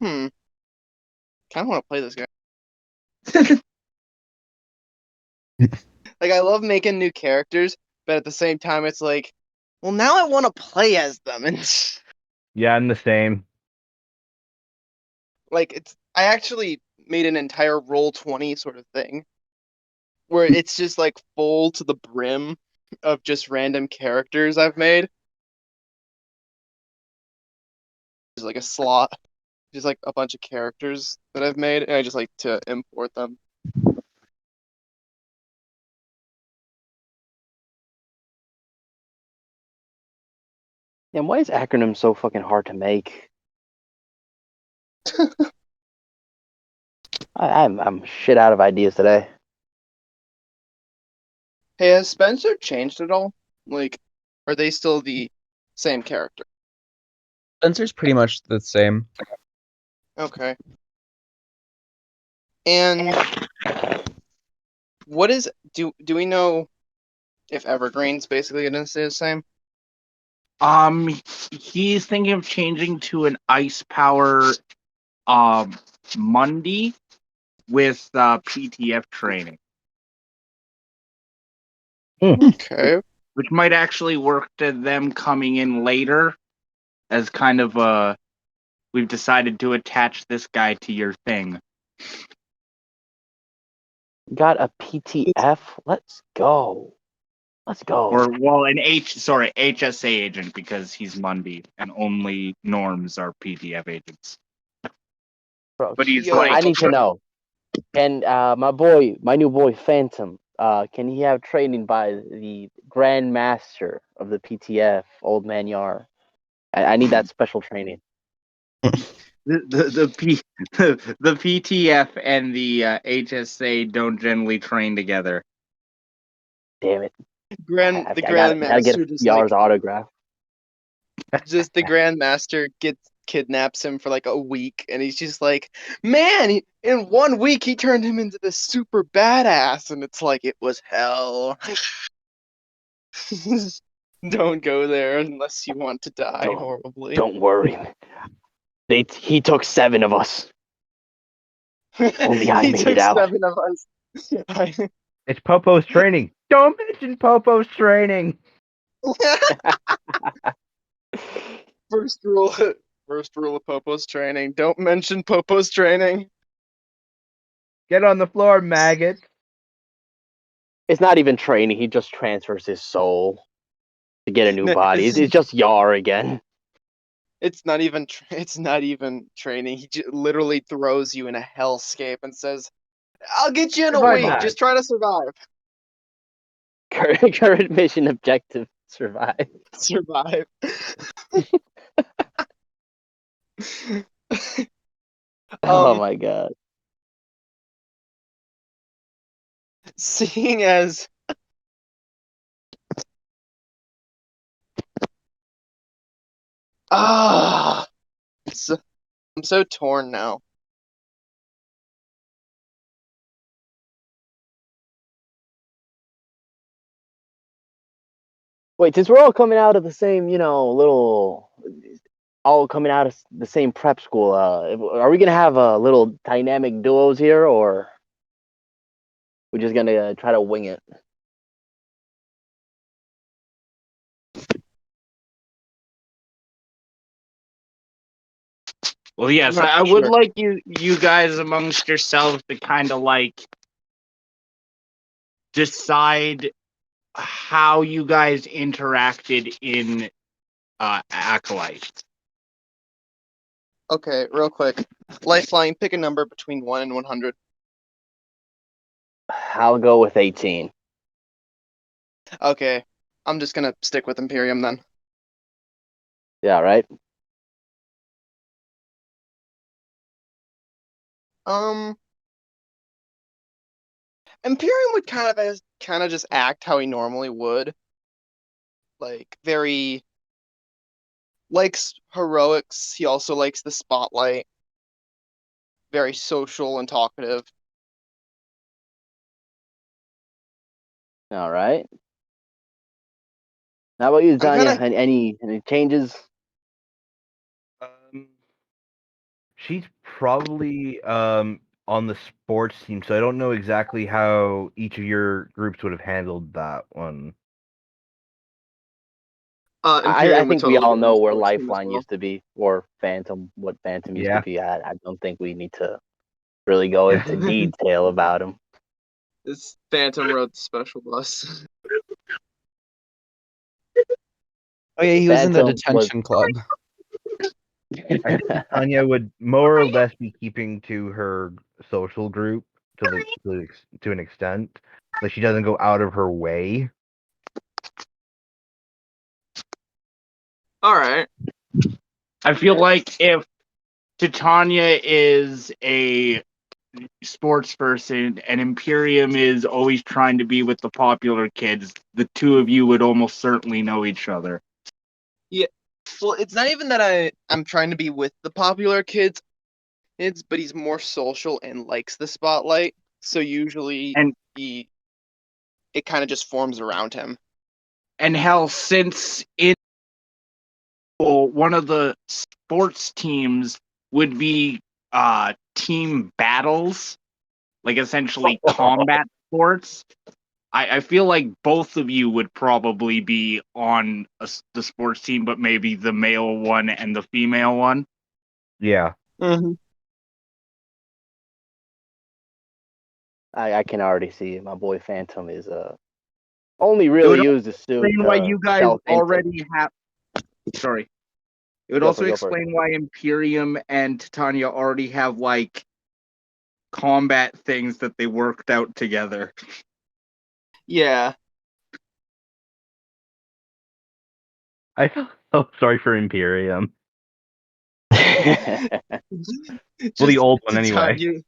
Hmm. Kind of want to play this game. Like, I love making new characters, but at the same time, it's like, well, now I want to play as them, and Yeah, I'm the same. like, I actually made an entire Roll20 sort of thing where it's just like full to the brim of just random characters I've made. Just like a slot, just like a bunch of characters that I've made, and I just like to import them. And why is acronym so fucking hard to make? I'm shit out of ideas today. Hey, has Spencer changed at all? Like, are they still the same character? Spencer's pretty much the same. Okay. And what is do we know if Evergreen's basically gonna stay the same? He's thinking of changing to an ice power Monday with PTF training, Okay. which might actually work to them coming in later as kind of a we've decided to attach this guy to your thing. Got a PTF? Let's go. Let's go. Or well, an HSA agent because he's Monday and only norms are PTF agents. Bro, But he's Yo, like I need to know. And my new boy Phantom, can he have training by the Grand Master of the PTF, Old Man Yar? I need that special training. the PTF and the HSA don't generally train together. Damn it! the I gotta get Grandmaster just Yar's like autograph. just the Grandmaster kidnaps him for like a week, and he's just like, man, in 1 week he turned him into this super badass, and it's like it was hell. Don't go there unless you want to die Don't- horribly. Don't worry. He took 7 of us. Only I He made took it out. 7 of us. It's Popo's training. Don't mention Popo's training. First rule, first rule of Popo's training: don't mention Popo's training. Get on the floor, maggot. It's not even training. He just transfers his soul to get a new No, body. It's just Yar again. It's not even. It's not even training. He literally throws you in a hellscape and says, "I'll get you in a Survive week. that. Just try to survive." Current mission objective: survive. Survive. Oh my god. Seeing as ah, so, I'm so torn now. Wait, since we're all coming out of the same, all coming out of the same prep school, are we gonna have little dynamic duos here, or we're just gonna try to wing it? Well, yes, I'm not I would sure. like you guys amongst yourselves to kind of like decide how you guys interacted in Acolyte. Okay, real quick. Lifeline, pick a number between 1 and 100. I'll go with 18. Okay, I'm just gonna stick with Imperium then. Yeah, right. Um, Imperium would kind of just act how he normally would. Like, very likes heroics. He also likes the spotlight. Very social and talkative. All right. How about you, I'm Tanya? kind of Any changes? She's probably on the sports team, so I don't know exactly how each of your groups would have handled that one. I Imperium would think we totally all be on the know where sports team as Lifeline well. used to be, or Phantom, what Phantom used to Yeah. be. I don't think we need to really go into detail about him. This Phantom rode the special bus. Oh yeah, he was in the Phantom was. detention club. I think Tanya would more or less be keeping to her social group to an extent. Like she doesn't go out of her way. All right. I feel like if Titania is a sports person and Imperium is always trying to be with the popular kids, the two of you would almost certainly know each other. Yeah. Well, it's not even that I'm trying to be with the popular kids, but he's more social and likes the spotlight. So usually And it kind of just forms around him. and hell, since one of the sports teams would be team battles, like essentially combat sports. I feel like both of you would probably be on the sports team, but maybe the male one and the female one. Yeah. Mm-hmm. I can already see my boy Phantom is only It really would used the suit explain why you guys stealth into. already have. Sorry. It would Go also for it, go for it. explain why Imperium and Titania already have like combat things that they worked out together. Yeah. I feel so sorry for Imperium. Well, the old one anyway.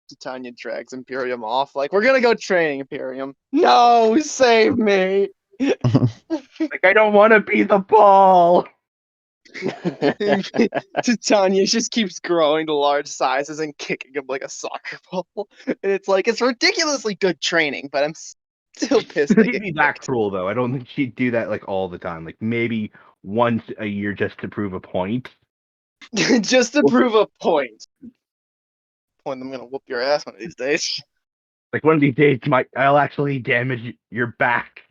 Titania drags Imperium off. Like, we're gonna go training, Imperium. No, save me. Like I don't want to be the ball. Titania just keeps growing to large sizes and kicking him like a soccer ball. And it's like, it's ridiculously good training, but I'm still pissed She'd they get be that kicked. cruel though. I don't think she'd do that like all the time. Like maybe once a year just to prove a point. Just to prove a point. I'm gonna whoop your ass one of these days. Like one of these days, I'll actually damage your back.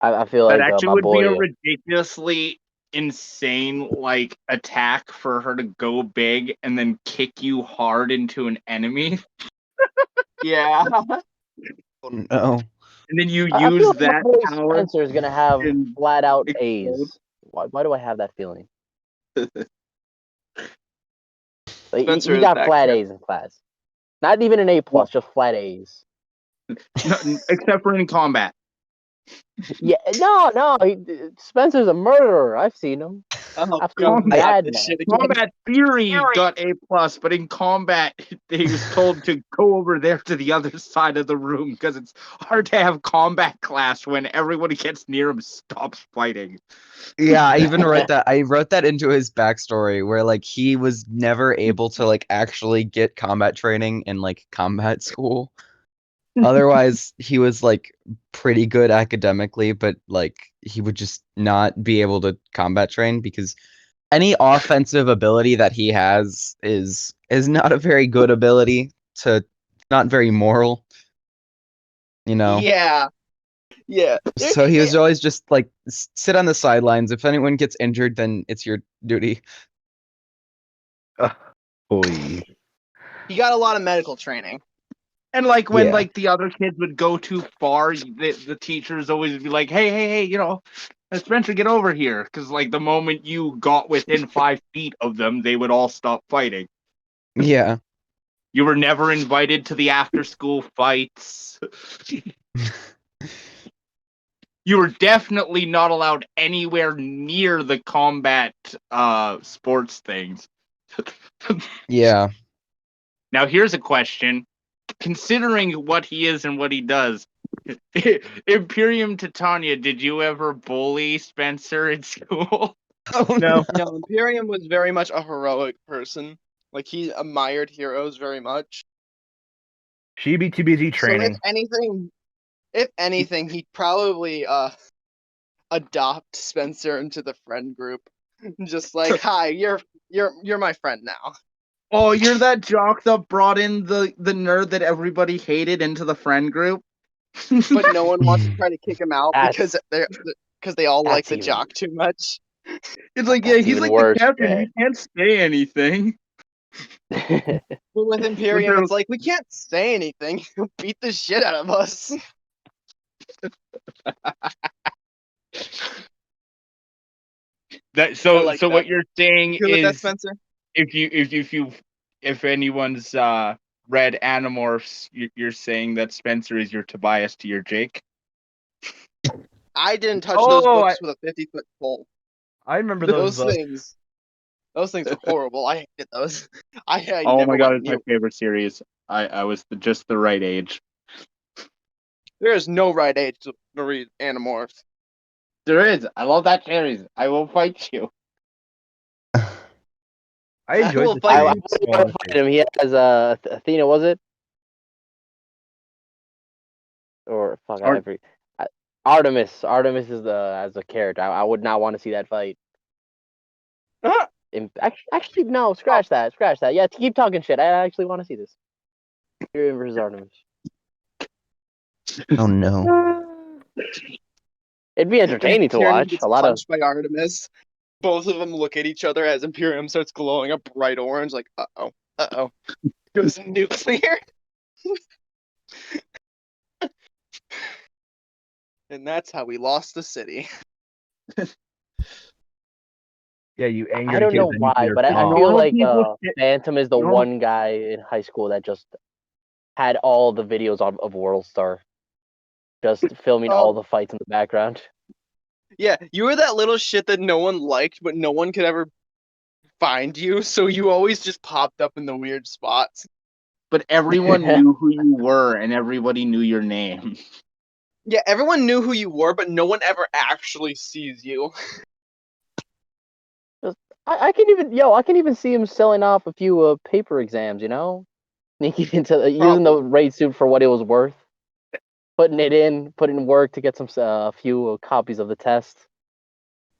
I feel That like actually my would be a boy. ridiculously insane like attack for her to go big and then kick you hard into an enemy, Yeah. Oh, no. and then you I feel use like my that boy power Spencer is gonna have and flat out explode. A's. Why do I have that feeling? Like, Spencer he is got that flat kid. A's in class. Not even an A Well, plus, just flat A's. except for in combat. Yeah, no. Spencer's a murderer. I've seen him. Oh I've seen god, him Combat, not bad this man. shit again. combat theory got A plus, but in combat he was told to go over there to the other side of the room because it's hard to have combat class when everyone who gets near him stops fighting. Yeah, I even wrote that. I wrote that into his backstory where like he was never able to like actually get combat training in like combat school. Otherwise, he was like pretty good academically, but like he would just not be able to combat train because any offensive ability that he has is not a very good ability to not very moral, you know. Yeah. Yeah. So he was always just like sit on the sidelines. If anyone gets injured, then it's your duty. Boy. He got a lot of medical training. And like when Yeah. like the other kids would go too far, the teachers always would be like, hey, Spencer, get over here, because like the moment you got within 5 feet of them, they would all stop fighting. Yeah. You were never invited to the after-school fights. You were definitely not allowed anywhere near the combat sports things. Yeah. Now here's a question. Considering what he is and what he does, Imperium Titania, did you ever bully Spencer in school? Oh No. No, Imperium was very much a heroic person. Like he admired heroes very much. She'd be too busy So training. if anything, he'd probably adopt Spencer into the friend group. Just like, hi, you're my friend now. Oh, you're that jock that brought in the nerd that everybody hated into the friend group? But no one wants to try to kick him out because That's they all like that's the even jock too much. It's like, yeah, that's he's even like the worse. captain. He can't say anything. But with Imperium, it's like we can't say anything. He'll beat the shit out of us. That I so like so that. what you're saying Good with that, is Spencer? if anyone's read Animorphs, you're saying that Spencer is your Tobias to your Jake. I didn't touch those Oh, books with a 50-foot pole. I remember those Those books. those things were horrible. I hated those. I Oh never my god, went it's my near. favorite series. I was just the right age. There is no right age to read Animorphs. There is. I love that series. I will fight you. I I enjoyed will the fight I you. series. wouldn't want to fight him. He has Athena, was it? Or fuck, Or- I forget. Artemis. Artemis is as a character. I would not want to see that fight. Actually, no. Scratch that. Scratch that. Yeah, keep talking shit. I actually want to see this. Tyrion versus Artemis. Oh no. It'd be entertaining to Tyrion watch. gets A lot of punched by Artemis. Both of them look at each other as Imperium starts glowing a bright orange, like, uh-oh. Goes nuclear. And that's how we lost the city. Yeah, you angered I don't know kids and why, nuclear but I And bomb. feel normal like people Phantom is the normal- one guy in high school that just had all the videos of World Star, just filming all the fights in the background. Yeah, you were that little shit that no one liked, but no one could ever find you, so you always just popped up in the weird spots. but everyone knew who you were and everybody knew your name. Yeah, everyone knew who you were, but no one ever actually sees you. I can even see him selling off a few paper exams. Sneaking into using the raid suit for what it was worth, putting in work to get a few copies of the test.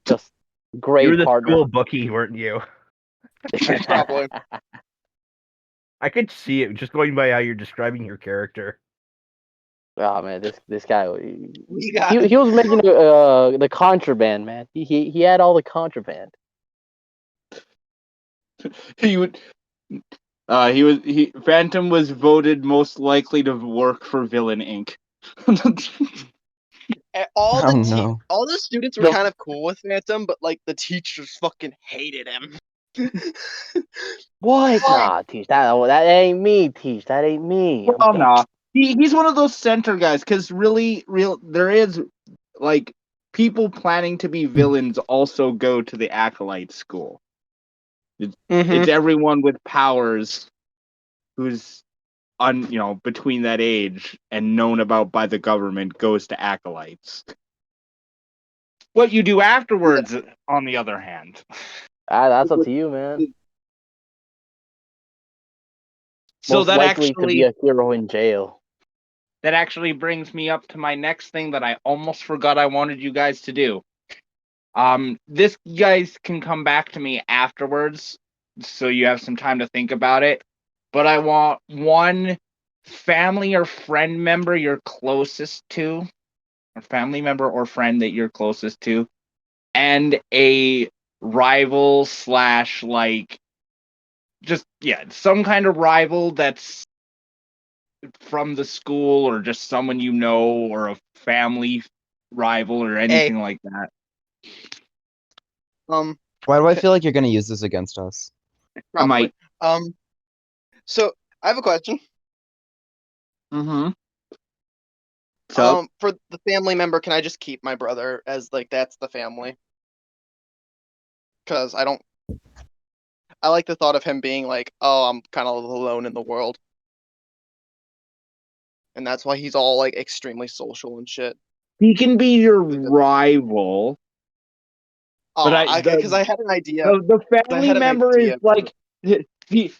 Just You were great the partner. school bookie, weren't you? Probably. I could see it just going by how you're describing your character. Oh man, this guy, We got he was making the contraband, man. He had all the contraband. Phantom was voted most likely to work for Villain Inc. All Oh the no. all the students were No. kind of cool with Phantom, but like the teachers fucking hated him. What? Nah, Teach, that ain't me, Teach. That ain't me. Well, nah. He's one of those center guys, because really, there is, like, people planning to be villains also go to the Acolyte School. It's everyone with powers who's between that age and known about by the government goes to Acolytes. What you do afterwards, on the other hand. That's up to you, man. So Most that likely to be actually a hero in jail. that actually brings me up to my next thing that I almost forgot I wanted you guys to do. This you guys can come back to me afterwards, so you have some time to think about it. But I want one family or friend member you're closest to, or family member or friend that you're closest to, and a rival slash some kind of rival that's from the school or just someone you know or a family rival or anything like that. Why do I feel like you're gonna use this against us? I might. Probably. So I have a question. Mm-hmm. So For the family member, can I just keep my brother as like that's the family? Because I like the thought of him being like, oh, I'm kind of alone in the world, and that's why he's all like extremely social and shit. he can be your Like, rival, but because I had an idea. the I family had an member is idea. like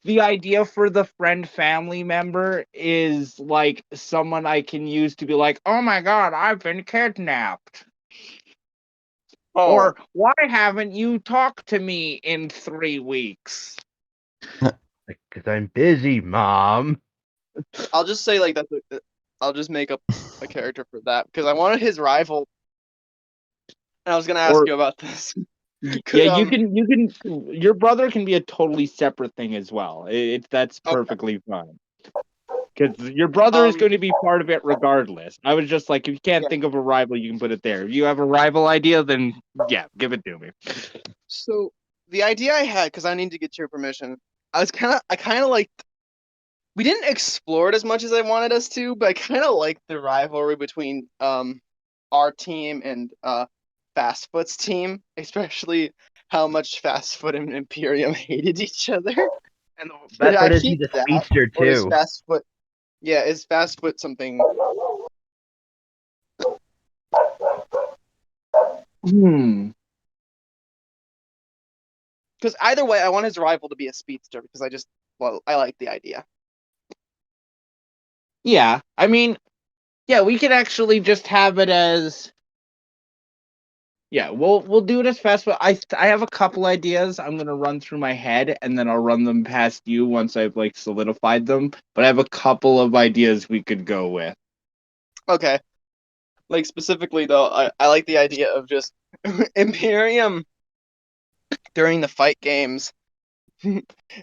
the idea for the friend family member is like someone I can use to be like, oh my god, I've been kidnapped. Oh, Or why haven't you talked to me in 3 weeks? Because I'm busy, Mom. I'll just say like that's. I'll just make up a character for that because I wanted his rival, and I was gonna ask Or you about this. yeah, you can your brother can be a totally separate thing as well. That's Okay. perfectly fine. Because your brother is Um, going to be part of it regardless. I was just like, if you can't Yeah. think of a rival, you can put it there. If you have a rival idea, then yeah, give it to me. So the idea I had, because I need to get your permission, I kind of like. We didn't explore it as much as I wanted us to, but I kind of like the rivalry between our team and Fastfoot's team, especially how much Fastfoot and Imperium hated each other. And Should that's I what is keep he's a that, speedster or is too. Fastfoot? Yeah, is Fastfoot something? Hmm. Because either way, I want his rival to be a speedster because I like the idea. Yeah, I mean, yeah, we could actually just have it as. Yeah, we'll do it as fast. But I have a couple ideas I'm gonna run through my head, and then I'll run them past you once I've like solidified them. But I have a couple of ideas we could go with. Okay. Like specifically though, I like the idea of just Imperium during the fight games.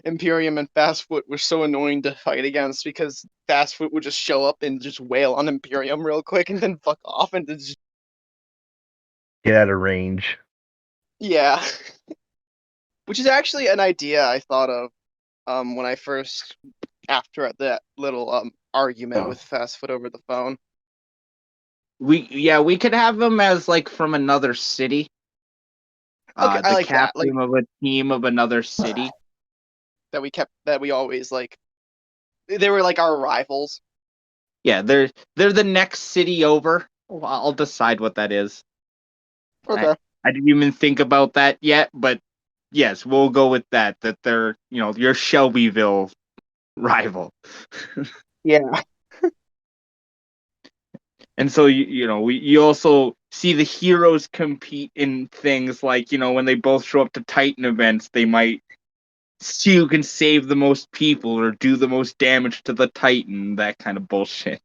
Imperium and Fastfoot were so annoying to fight against because Fastfoot would just show up and just wail on Imperium real quick and then fuck off and just Get out of range. yeah. Which is actually an idea I thought of when I first after that little argument with Fastfoot over the phone. We could have them as like from another city. Okay, I The like that. Like captain of a team of another city. that we always like they were like our rivals. Yeah, they're the next city over. Well, I'll decide what that is. Okay. I didn't even think about that yet, but yes, we'll go with that. That they're your Shelbyville rival. Yeah. And so you also see the heroes compete in things like when they both show up to Titan events, they might see who can save the most people or do the most damage to the Titan, that kind of bullshit.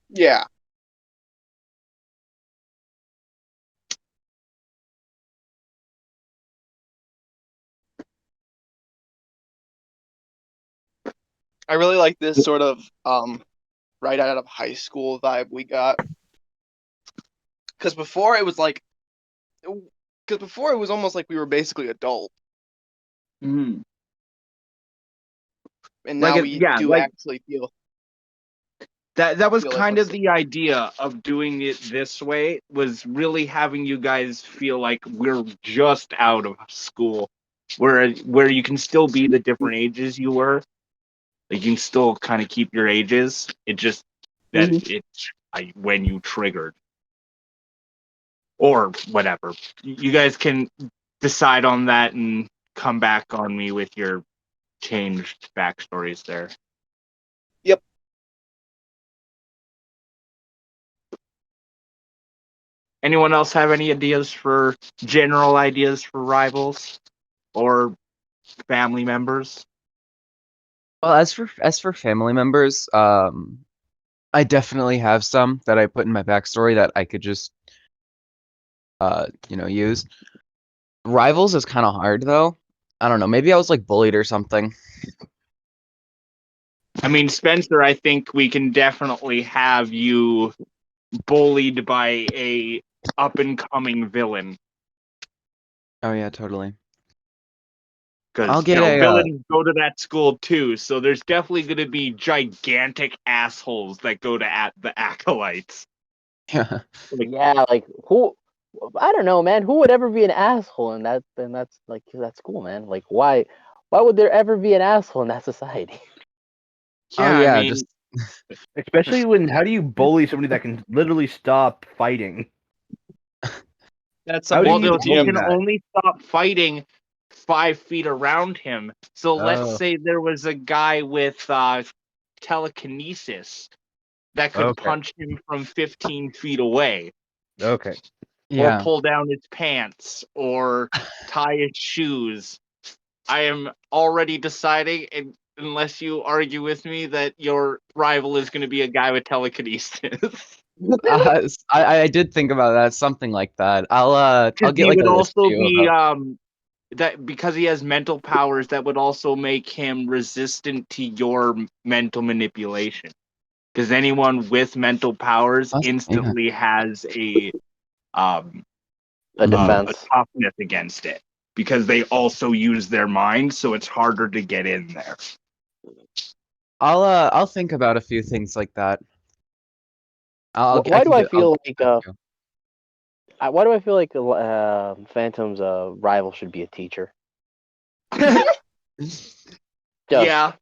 Yeah. I really like this sort of right out of high school vibe we got. Because before it was like, because before it was almost like we were basically adult, Mm. and Like now it, we yeah, do like actually feel that was feel like kind we're of the idea of doing it this way, was really having you guys feel like we're just out of school, where you can still be the different ages you were. Like you can still kind of keep your ages. It just that it's when you triggered or whatever. You guys can decide on that and come back on me with your changed backstories there. Yep. Anyone else have any general ideas for rivals or family members? Well, as for family members, I definitely have some that I put in my backstory that I could just use. Rivals is kind of hard though. I don't know. Maybe I was like bullied or something. I mean, Spencer, I think we can definitely have you bullied by a up and coming villain. Oh yeah, totally. Because I'll get a villains go to that school too, so there's definitely going to be gigantic assholes that go to the acolytes. yeah. Like, Yeah, like who? I don't know, man. Who would ever be an asshole in that? Then that's like that's cool, man. Like why? Why would there ever be an asshole in that society? yeah, Oh I yeah, mean, just Especially when, how do you bully somebody that can literally stop fighting? that's How do something you to he bully can that? only stop fighting 5 feet around him. So let's Oh, say there was a guy with telekinesis that could okay, punch him from 15 feet away, okay. or yeah. pull down his pants, or tie his shoes. I am already deciding, unless you argue with me, that your rival is going to be a guy with telekinesis. I did think about that, something like that. I'll Because get he like a would list also view be of that because he has mental powers that would also make him resistant to your mental manipulation. Because anyone with mental powers yeah. instantly has um A Mhm. a defense. toughness against it, because they also use their mind, so it's harder to get in there. I'll think about a few things like that. I Why do can I get I'll feel get like back to you. why do I feel like Phantom's rival should be a teacher? Just Yeah,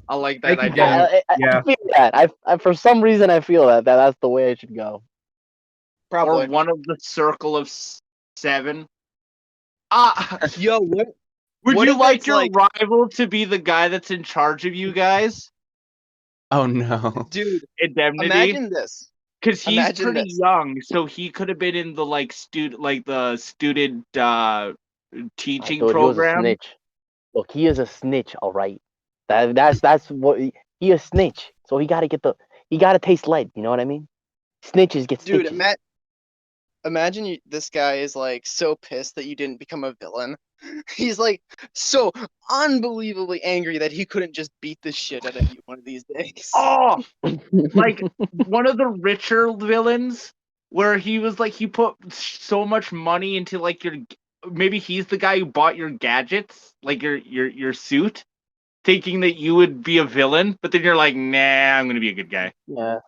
I like that Break it idea. down. I Yeah. feel that. I for some reason I feel that's the way it should go. Or probably. one of the circle of 7. Ah, Yo, what would what you if like it's your like, rival to be the guy that's in charge of you guys? Oh no. dude? Indemnity? Imagine this. Because he's Imagine pretty this. young, so he could have been in the the student teaching Dude, he was a program. snitch. Look, he is a snitch, all right. That's what he a snitch. So he gotta taste lead. You know what I mean? Snitches get Dude, stitches. imagine this guy is like so pissed that you didn't become a villain. He's like so unbelievably angry that he couldn't just beat the shit out of you one of these days. Oh, like one of the richer villains, where he was like, he put so much money into like maybe he's the guy who bought your gadgets, like your suit, thinking that you would be a villain, but then you're like, nah, I'm gonna be a good guy. Yeah.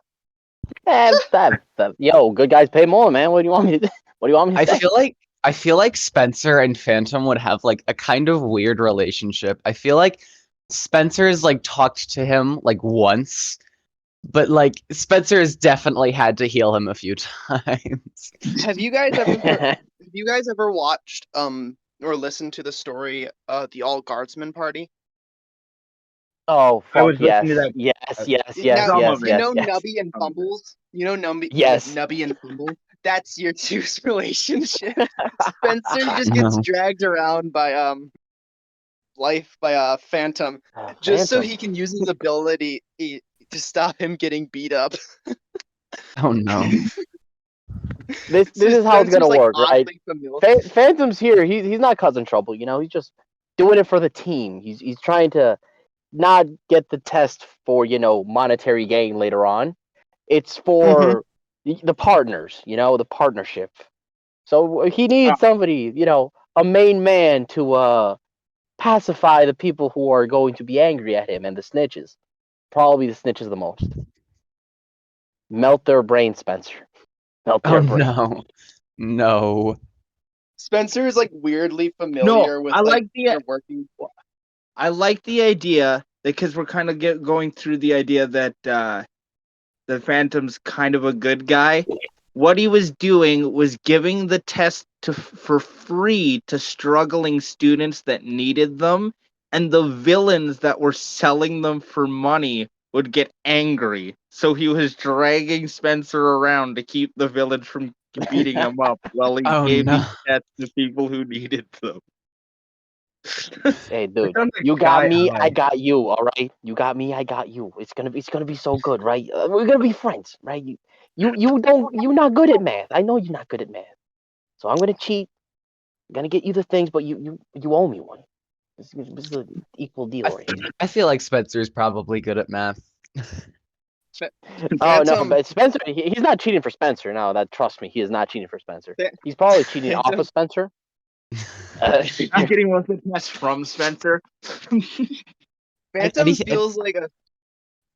Yo, good guys pay more, man. What do you want me to? What do you want me to I say? feel like Spencer and Phantom would have like a kind of weird relationship. I feel like Spencer's like talked to him like once, but like Spencer has definitely had to heal him a few times. Have you guys ever have you guys ever watched or listened to the story the All Guardsmen Party? Oh I fuck was listening to yes, that. yes, yes, yes, Now Some yes, of you it. yes, know yes, Nubby and Some of it. Fumbles. You know yes. Nubby and Fumble. That's your two's relationship. Spencer just gets No. dragged around by life by Phantom, just so he can use his ability to stop him getting beat up. Oh no. This is how it's Spencer's gonna like work, right? oddly familiar. Phantom's here. He's not causing trouble. You know, he's just doing it for the team. He's trying to not get the test for monetary gain later on. It's for the partners. The partnership. So he needs somebody. A main man to pacify the people who are going to be angry at him and the snitches. Probably the snitches the most. Melt their brain, Spencer. Melt their Oh brain. no. No. Spencer is like weirdly familiar with I like like the their working. I like the idea because we're kind of going through the idea that the Phantom's kind of a good guy. What he was doing was giving the test for free to struggling students that needed them, and the villains that were selling them for money would get angry. So he was dragging Spencer around to keep the villains from beating him up while he Oh gave no. these tests to people who needed them. Hey, dude, sounds like you got Sky me, High. I got you. All right, you got me, I got you. It's gonna be so good, right? We're gonna be friends, right? You're not good at math. I know you're not good at math, so I'm gonna cheat. I'm gonna get you the things, but you owe me one. This is an equal deal right here. I feel like Spencer's probably good at math. Oh no, Phantom, but Spencer, he's not cheating for Spencer. No, that trust me, he is not cheating for Spencer. He's probably cheating off Phantom, of Spencer. I'm getting one of the tests from Spencer. Phantom he- feels like a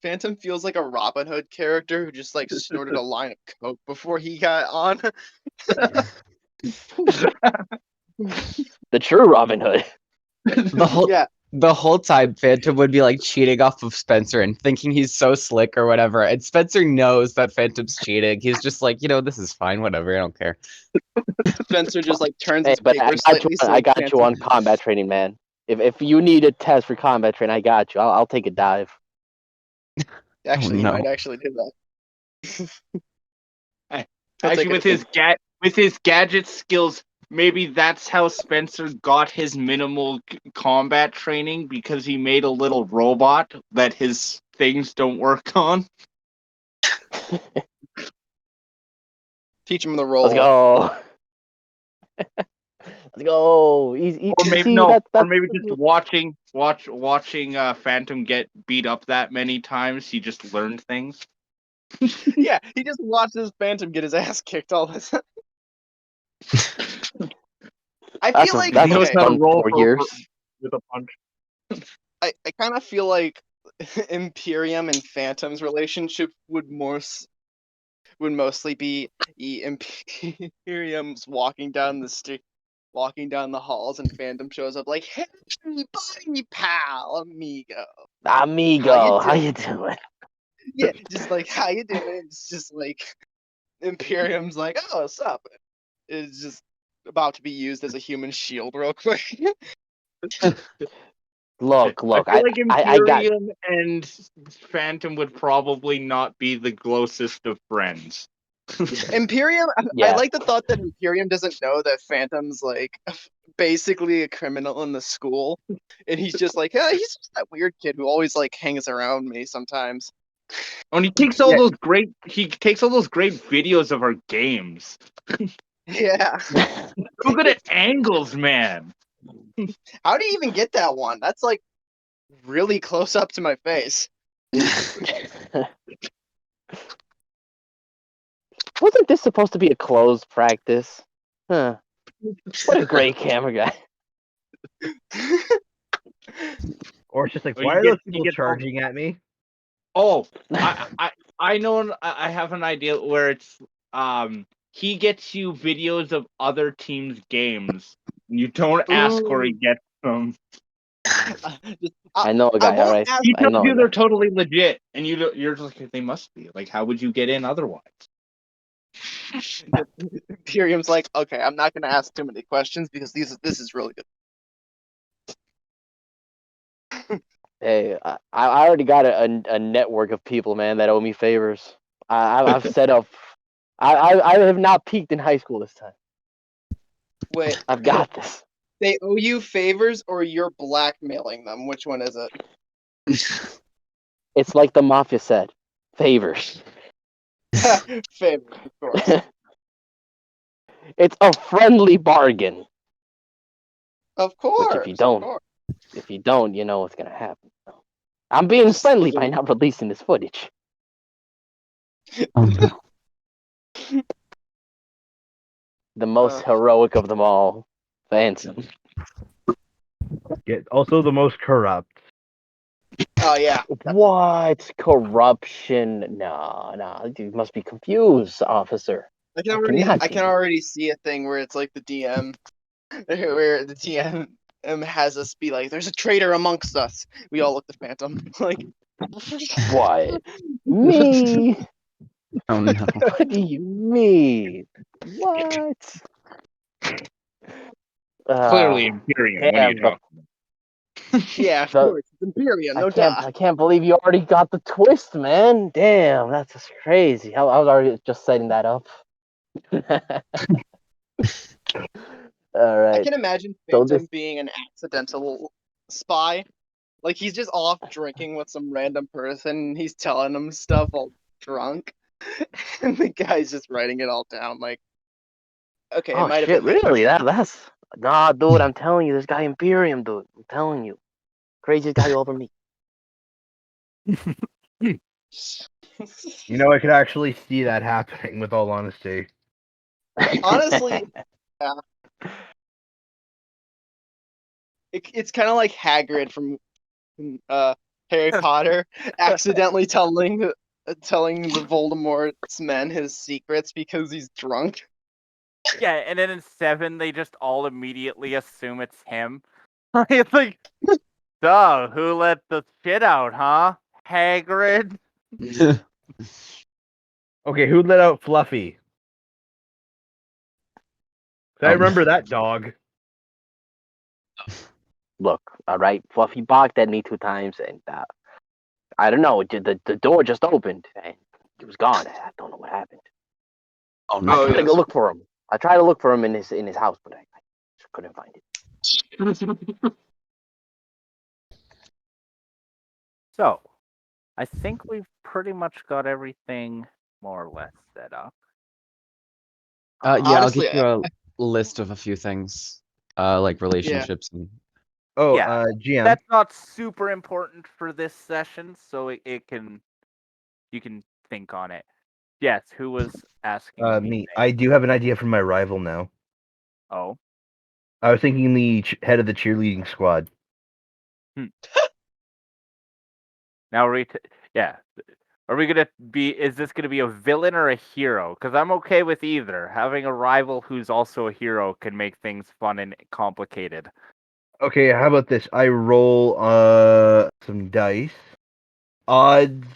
Phantom feels like a Robin Hood character who just like snorted a line of coke before he got on. The true Robin Hood. The whole Yeah, the whole time Phantom would be like cheating off of Spencer and thinking he's so slick or whatever. And Spencer knows that Phantom's cheating. He's just like, this is fine, whatever, I don't care. Spencer just like turns Hey, his but paper slightly so I got you Phantom. on combat training, man. If you need a test for combat training, I got you. I'll take a dive. Actually, he no. might actually do that. He'll Actually, take with it. his gadget skills, maybe that's how Spencer got his minimal combat training because he made a little robot that his things don't work on. Teach him the Let's role. go. Let's go. Or maybe See, no, that's or maybe just watching Phantom get beat up that many times, he just learned things. Yeah, he just watches Phantom get his ass kicked all the time. I that's feel like that's He knows how to fun roll 4 for years. with a punch. I kind of feel like Imperium and Phantom's relationship would mostly be Imperium's walking down the halls, and Phantom shows up like, "Hey, buddy, pal, amigo, Amigo, how doing?" you doing? Yeah, just like, "How you doing?" It's just like Imperium's like, "Oh, what's up?" It's just about to be used as a human shield real quick. Look, I feel like I got Imperium and Phantom would probably not be the closest of friends. Imperium, I yeah. like the thought that Imperium doesn't know that Phantom's like basically a criminal in the school, and he's just like, he's just that weird kid who always like hangs around me sometimes. And he takes all those great videos of our games. Yeah, So good at angles, man. how do you even get that one? That's like really close up to my face. Wasn't this supposed to be a closed practice? Huh. What a great camera guy. Or it's just like, Or why you are get- those you people get all- charging at me? Oh, I know. I have an idea where it's he gets you videos of other teams' games. You don't ask where he gets them. I know a guy, won't alright? ask- He I tells know you a they're guy. totally legit, and you're just like, they must be. Like, how would you get in otherwise? Imperium's like, okay, I'm not gonna ask too many questions because this is really good. Hey, I already got a network of people, man, that owe me favors. I've set up. I have not peaked in high school this time. Wait, I've got this. they owe you favors or you're blackmailing them. Which one is it? It's like the mafia said, favors. Favors, of course. It's a friendly bargain. Of Which course. Of course. if you don't, you know what's gonna happen. I'm being Just friendly by literally- not releasing this footage. The most heroic of them all, Phantom. Also the most corrupt. Oh yeah. What corruption? No, you must be confused, officer. I can cannot be. already see a thing where it's like the DM, where the DM has us be like, "There's a traitor amongst us." We all look the Phantom like. What? Me? Oh no. What do you mean? What? Clearly Imperium. What are damn, you talking Yeah, of The- course, it's Imperium, no doubt. I can't believe you already got the twist, man. Damn, that's just crazy. I was already just setting that up. All I right. can imagine So Phantom this- being an accidental spy. Like he's just off drinking with some random person. He's telling him stuff all drunk, and the guy's just writing it all down. Like, okay, it Oh might have shit, been me. really? That's nah, dude. I'm telling you, this guy Imperium, dude. I'm telling you, craziest guy you ever meet. You know, I could actually see that happening. With all honesty. Honestly, yeah. It's kind of like Hagrid from Harry Potter accidentally telling the Voldemort's men his secrets because he's drunk. Yeah, and then in 7 they just all immediately assume it's him. It's like, duh, who let the shit out, huh? Hagrid? Okay, who let out Fluffy? I Oh, remember that dog. Look, all right, Fluffy barked at me 2 times, and I don't know. The door just opened, and he was gone. I don't know what happened. Oh I no. tried to go look for him. I tried to look for him in his house, but I just couldn't find it. So, I think we've pretty much got everything more or less set up. Yeah, I'll Honestly, give you a list of a few things, like relationships and. Oh, Yeah, GM. That's not super important for this session, so you can think on it. Yes, who was asking me? Me. things? I do have an idea for my rival now. Oh, I was thinking the head of the cheerleading squad. now yeah. Are we gonna be? Is this gonna be a villain or a hero? Because I'm okay with either. Having a rival who's also a hero can make things fun and complicated. Okay, how about this? I roll some dice. Odds.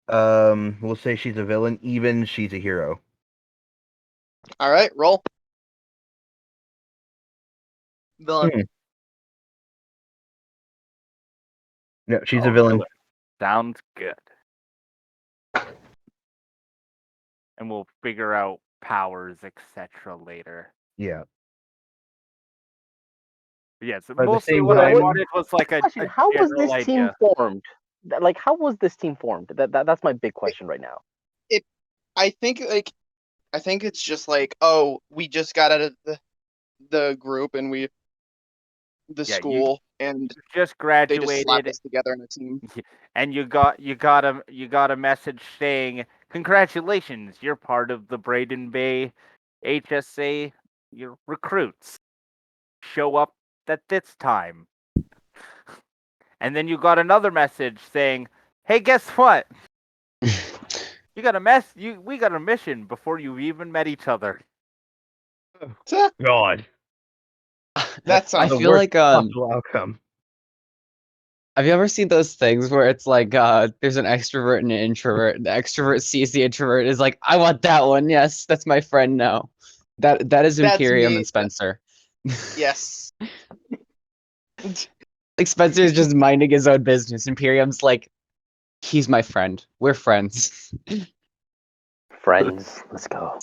We'll say she's a villain. Even she's a hero. all right, roll. Villain. No, she's a Oh, villain. Sounds good. And we'll figure out powers, etc. later. Yeah. Yes, the mostly same what I time- wanted was like a Question: how was general this team idea. formed? Like, how was this team formed? That's my big question right now. I think it's just like, oh, we just got out of the group and the Yeah, you school, and just they just slapped graduated us together in a team. and you got a message saying, "Congratulations, you're part of the Braden Bay HSA. Your recruits show up at this time." And then you got another message saying, "Hey, guess what? We got a mission before you even met each other." God. That I sounds The feel worst like possible outcome. have you ever seen those things where it's like there's an extrovert and an introvert. The extrovert sees the introvert is like, I want that one. Yes, that's my friend now. That is That's Imperium me. and Spencer. yes. Like Spencer is just minding his own business. Imperium's like, he's my friend. We're friends. Friends, let's go.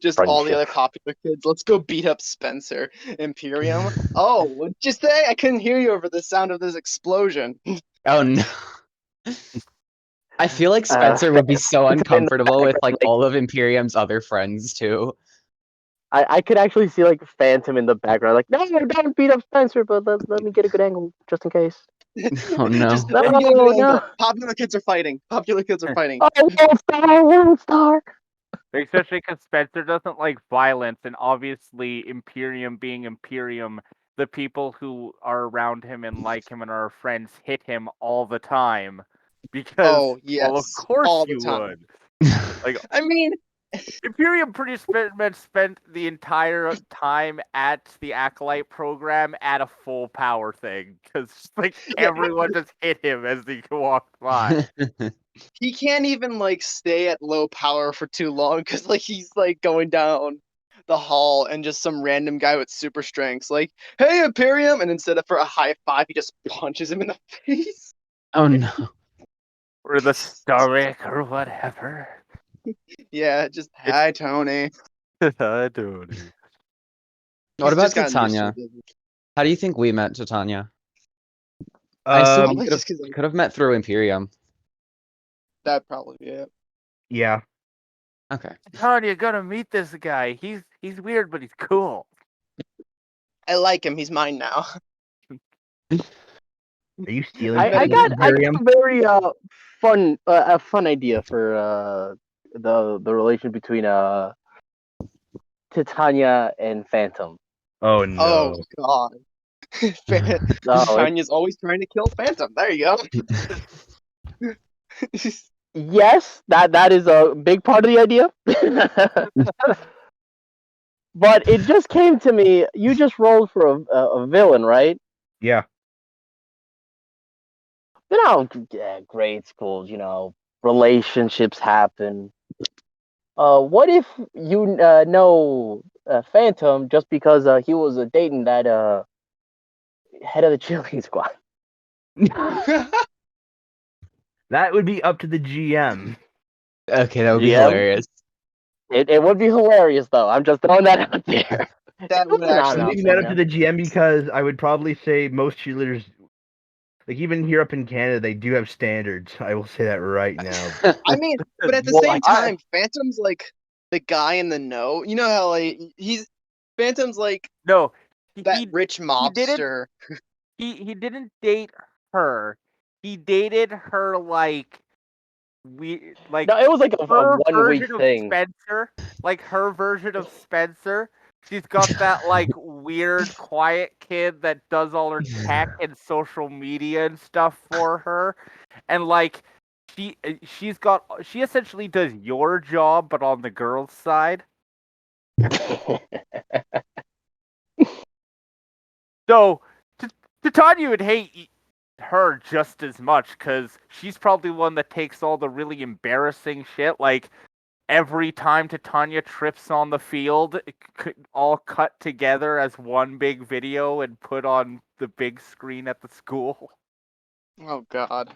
Just all the Friendship. other popular kids. Let's go beat up Spencer. Imperium. Oh, what'd you say? I couldn't hear you over the sound of this explosion. Oh no. I feel like Spencer would be so Phantom in the uncomfortable with background, like all of Imperium's other friends too. I could actually see like Phantom in the background, like, no, don't beat up Spencer, but let me get a good angle just in case. Oh no. Just No, let me get a good angle. no. Popular kids are fighting. Popular kids are fighting. Oh, World Star, World Star. Especially because Spencer doesn't like violence, and obviously Imperium being Imperium, the people who are around him and like him and are friends hit him all the time. Because, Oh, well, of yes. course All the you time. would. Like, I mean, Imperium pretty much spent the entire time at the Acolyte program at a full power thing, because like everyone just hit him as he walked by. he can't even like stay at low power for too long because like he's like going down the hall and just some random guy with super strengths like, "Hey, Imperium!" and instead of for a high five, he just punches him in the face. Oh no. Or the stomach or whatever. Yeah, just hi, Tony. I don't. What He's about just gotten used to Titania? it. How do you think we met Titania? I assume Probably we just because could have met through Imperium. that probably be it. Yeah. Okay. Tanya, gonna meet this guy. He's weird, but he's cool. I like him. He's mine now. Are you stealing met I him from in got the Imperium? a very a fun idea for the relation between Titania and Phantom. Oh Oh no. God. No, Tanya's always trying to kill Phantom. There you go. yes, that is a big part of the idea. But it just came to me. You just rolled for a villain, right? Yeah. You know, grade schools. You know, relationships happen. What if you know Phantom just because he was dating that head of the cheerleading squad? That would be up to the GM. Okay, that would be GM? hilarious. It would be hilarious though. I'm just throwing that out there. That would It's not I'm actually an be leaving option, that you up to know? the GM because I would probably say most cheerleaders, like even here up in Canada, they do have standards. I will say that right now. I mean, but at the Well, same time, Phantom's like the guy in the know. You know how like he's Phantom's like No, that rich he didn't mobster. he didn't date her. He dated her like no, it was like a her 1 week version of thing. Spencer. Like her version of Spencer. She's got that like weird quiet kid that does all her tech and social media and stuff for her. And like she essentially does your job but on the girl's side. So Titania would hate her just as much because she's probably one that takes all the really embarrassing shit. Like every time Titania trips on the field, it could all cut together as one big video and put on the big screen at the school. Oh God.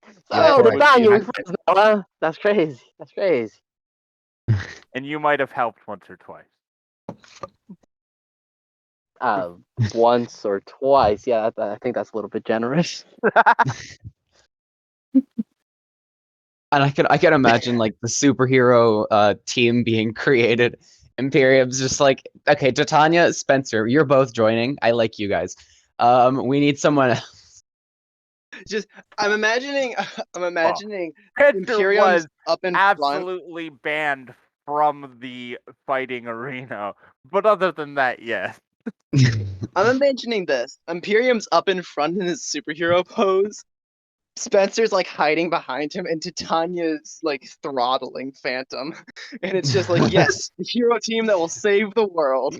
So That the would time be you friends now, huh? That's crazy. That's crazy. And you might have helped once or twice. Uh, Once or twice. Yeah, I think that's a little bit generous. And I can imagine like the superhero team being created. Imperium's just like, okay, Titania, Spencer, you're both joining. I like you guys. We need someone else. just. I'm imagining. I'm imagining Spencer Imperium's was up in front. absolutely banned from the fighting arena. But other than that, yes. I'm imagining this. Imperium's up in front in his superhero pose. Spencer's like hiding behind him, and Titania's like throttling Phantom, and it's just like, yes, the hero team that will save the world.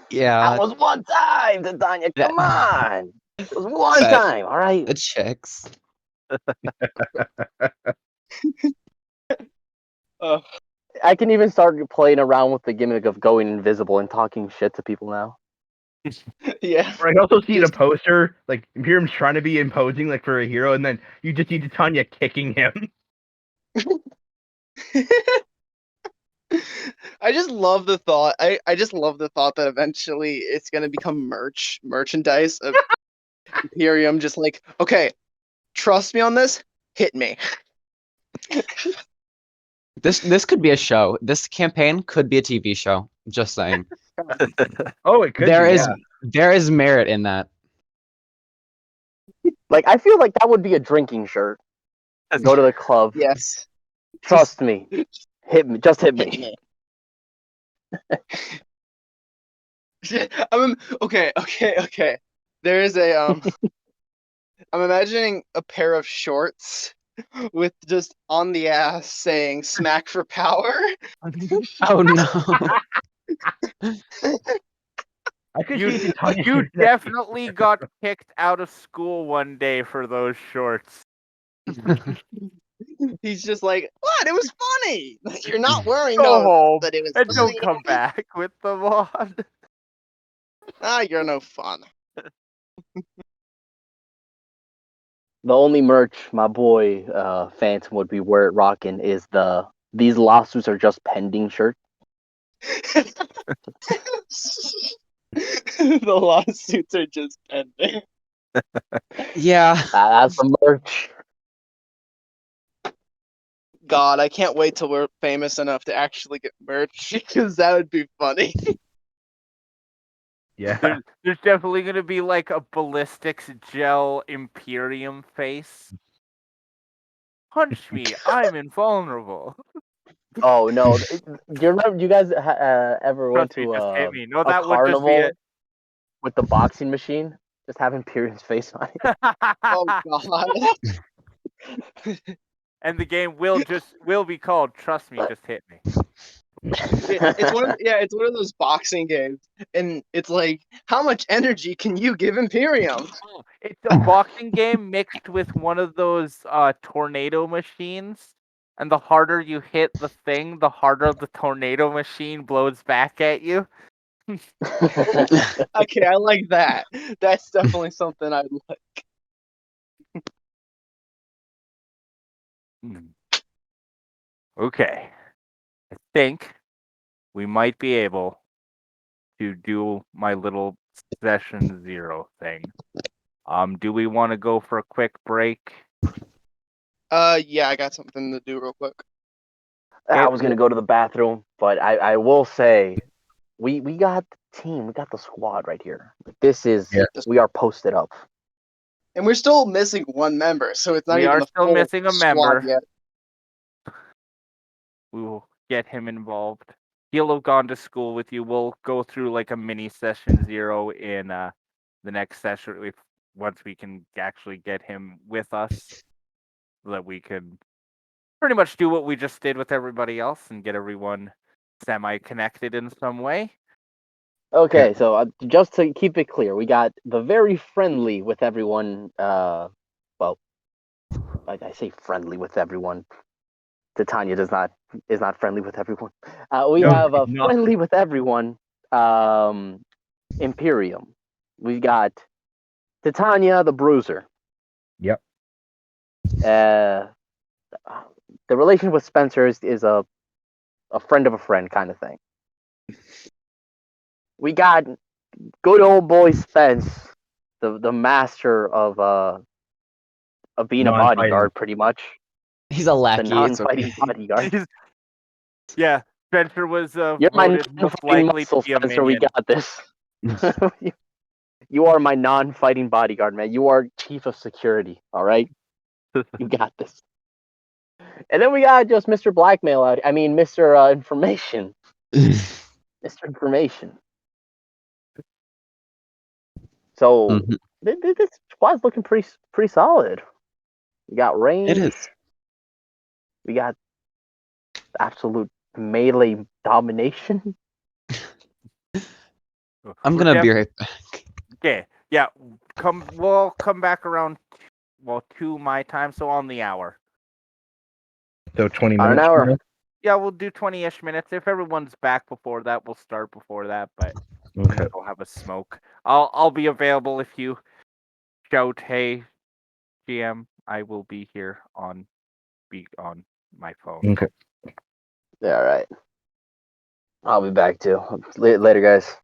Yeah, That was one time, Titania. That- Come on. It was one That- time, all right? it checks. I can even start playing around with the gimmick of going invisible and talking shit to people now. Yeah. Or I also see in a Just- poster like Imperium's trying to be imposing like for a hero, and then you just see Titania kicking him. I just love the thought. I just love the thought that eventually it's gonna become merchandise of Imperium. Just like, okay, trust me on this. Hit me. This could be a show. This campaign could be a TV show. Just saying. Oh, it could There be. is Yeah. there is merit in that. Like, I feel like that would be a drinking shirt. Go to the club. Yes. Trust me. Hit me. Just hit Hit me. me. Okay. There is a I'm imagining a pair of shorts with just on the ass saying "smack for power." Oh no. I could You see Titania. you definitely got kicked out of school one day for those shorts. He's just like, "What? It was funny. Like, you're not wearing Go those, home but it was and funny. don't come back with them on. Ah, you're no fun." The only merch my boy Phantom would be rocking is the "These lawsuits are just pending" shirt. The lawsuits are just pending. Yeah. That's the merch. God, I can't wait till we're famous enough to actually get merch because that would be funny. Yeah. There's definitely gonna be like a ballistics gel Imperium face. Punch me, I'm invulnerable. Oh no! Do you remember? You guys ever went Trust me, to just hit me. No, a that would just be carnival it. with the boxing machine? Just have Imperium's face on it. Oh God. And the game will be called Trust Me, Just Hit Me. It's one of those boxing games, and it's like, how much energy can you give Imperium? Oh, it's a boxing game mixed with one of those tornado machines. And the harder you hit the thing, the harder the tornado machine blows back at you. Okay, I like that. That's definitely something I'd like. Okay. I think we might be able to do my little session 0 thing. Do we want to go for a quick break? Yeah, I got something to do real quick. I was gonna go to the bathroom, but I will say we got the team, we got the squad right here. This is Yeah. we are posted up. And we're still missing one member, so it's not We even are the still full missing a squad member. yet. We will get him involved. He'll have gone to school with you. We'll go through like a mini session 0 in the next session once we can actually get him with us, so that we can pretty much do what we just did with everybody else and get everyone semi-connected in some way. Okay, so just to keep it clear, we got the very friendly with everyone. Well, I say friendly with everyone. Titania is not friendly with everyone. We No, have a he's not. friendly with everyone. Imperium. We've got Titania the Bruiser. Yep. The relation with Spencer is a friend of a friend kind of thing. We got good old boy Spence, the master of being a Non-fighting. bodyguard, pretty much. He's a The lackey. It's non-fighting okay. bodyguard. Yeah, Spencer was You're my voted most non-fighting likely to muscle, be a Spencer. We minion. got this. You are my non-fighting bodyguard, man. You are chief of security. All right, you got this. And then we got just Mr. Blackmail out. I mean, Mr. Information. Mr. Information. So Mhm. this squad's looking pretty solid. We got range. It is. We got absolute melee domination. I'm We're gonna be right back. Okay, yeah, we'll come back around 2 my time, so on the hour. So 20 On an minutes. hour. from now? Yeah, we'll do 20-ish minutes. If everyone's back before that, we'll start before that, but Okay. we'll have a smoke. I'll be available if you shout, "Hey, GM, I will be here on my phone." Okay. Yeah, all right. I'll be back too. Later, guys.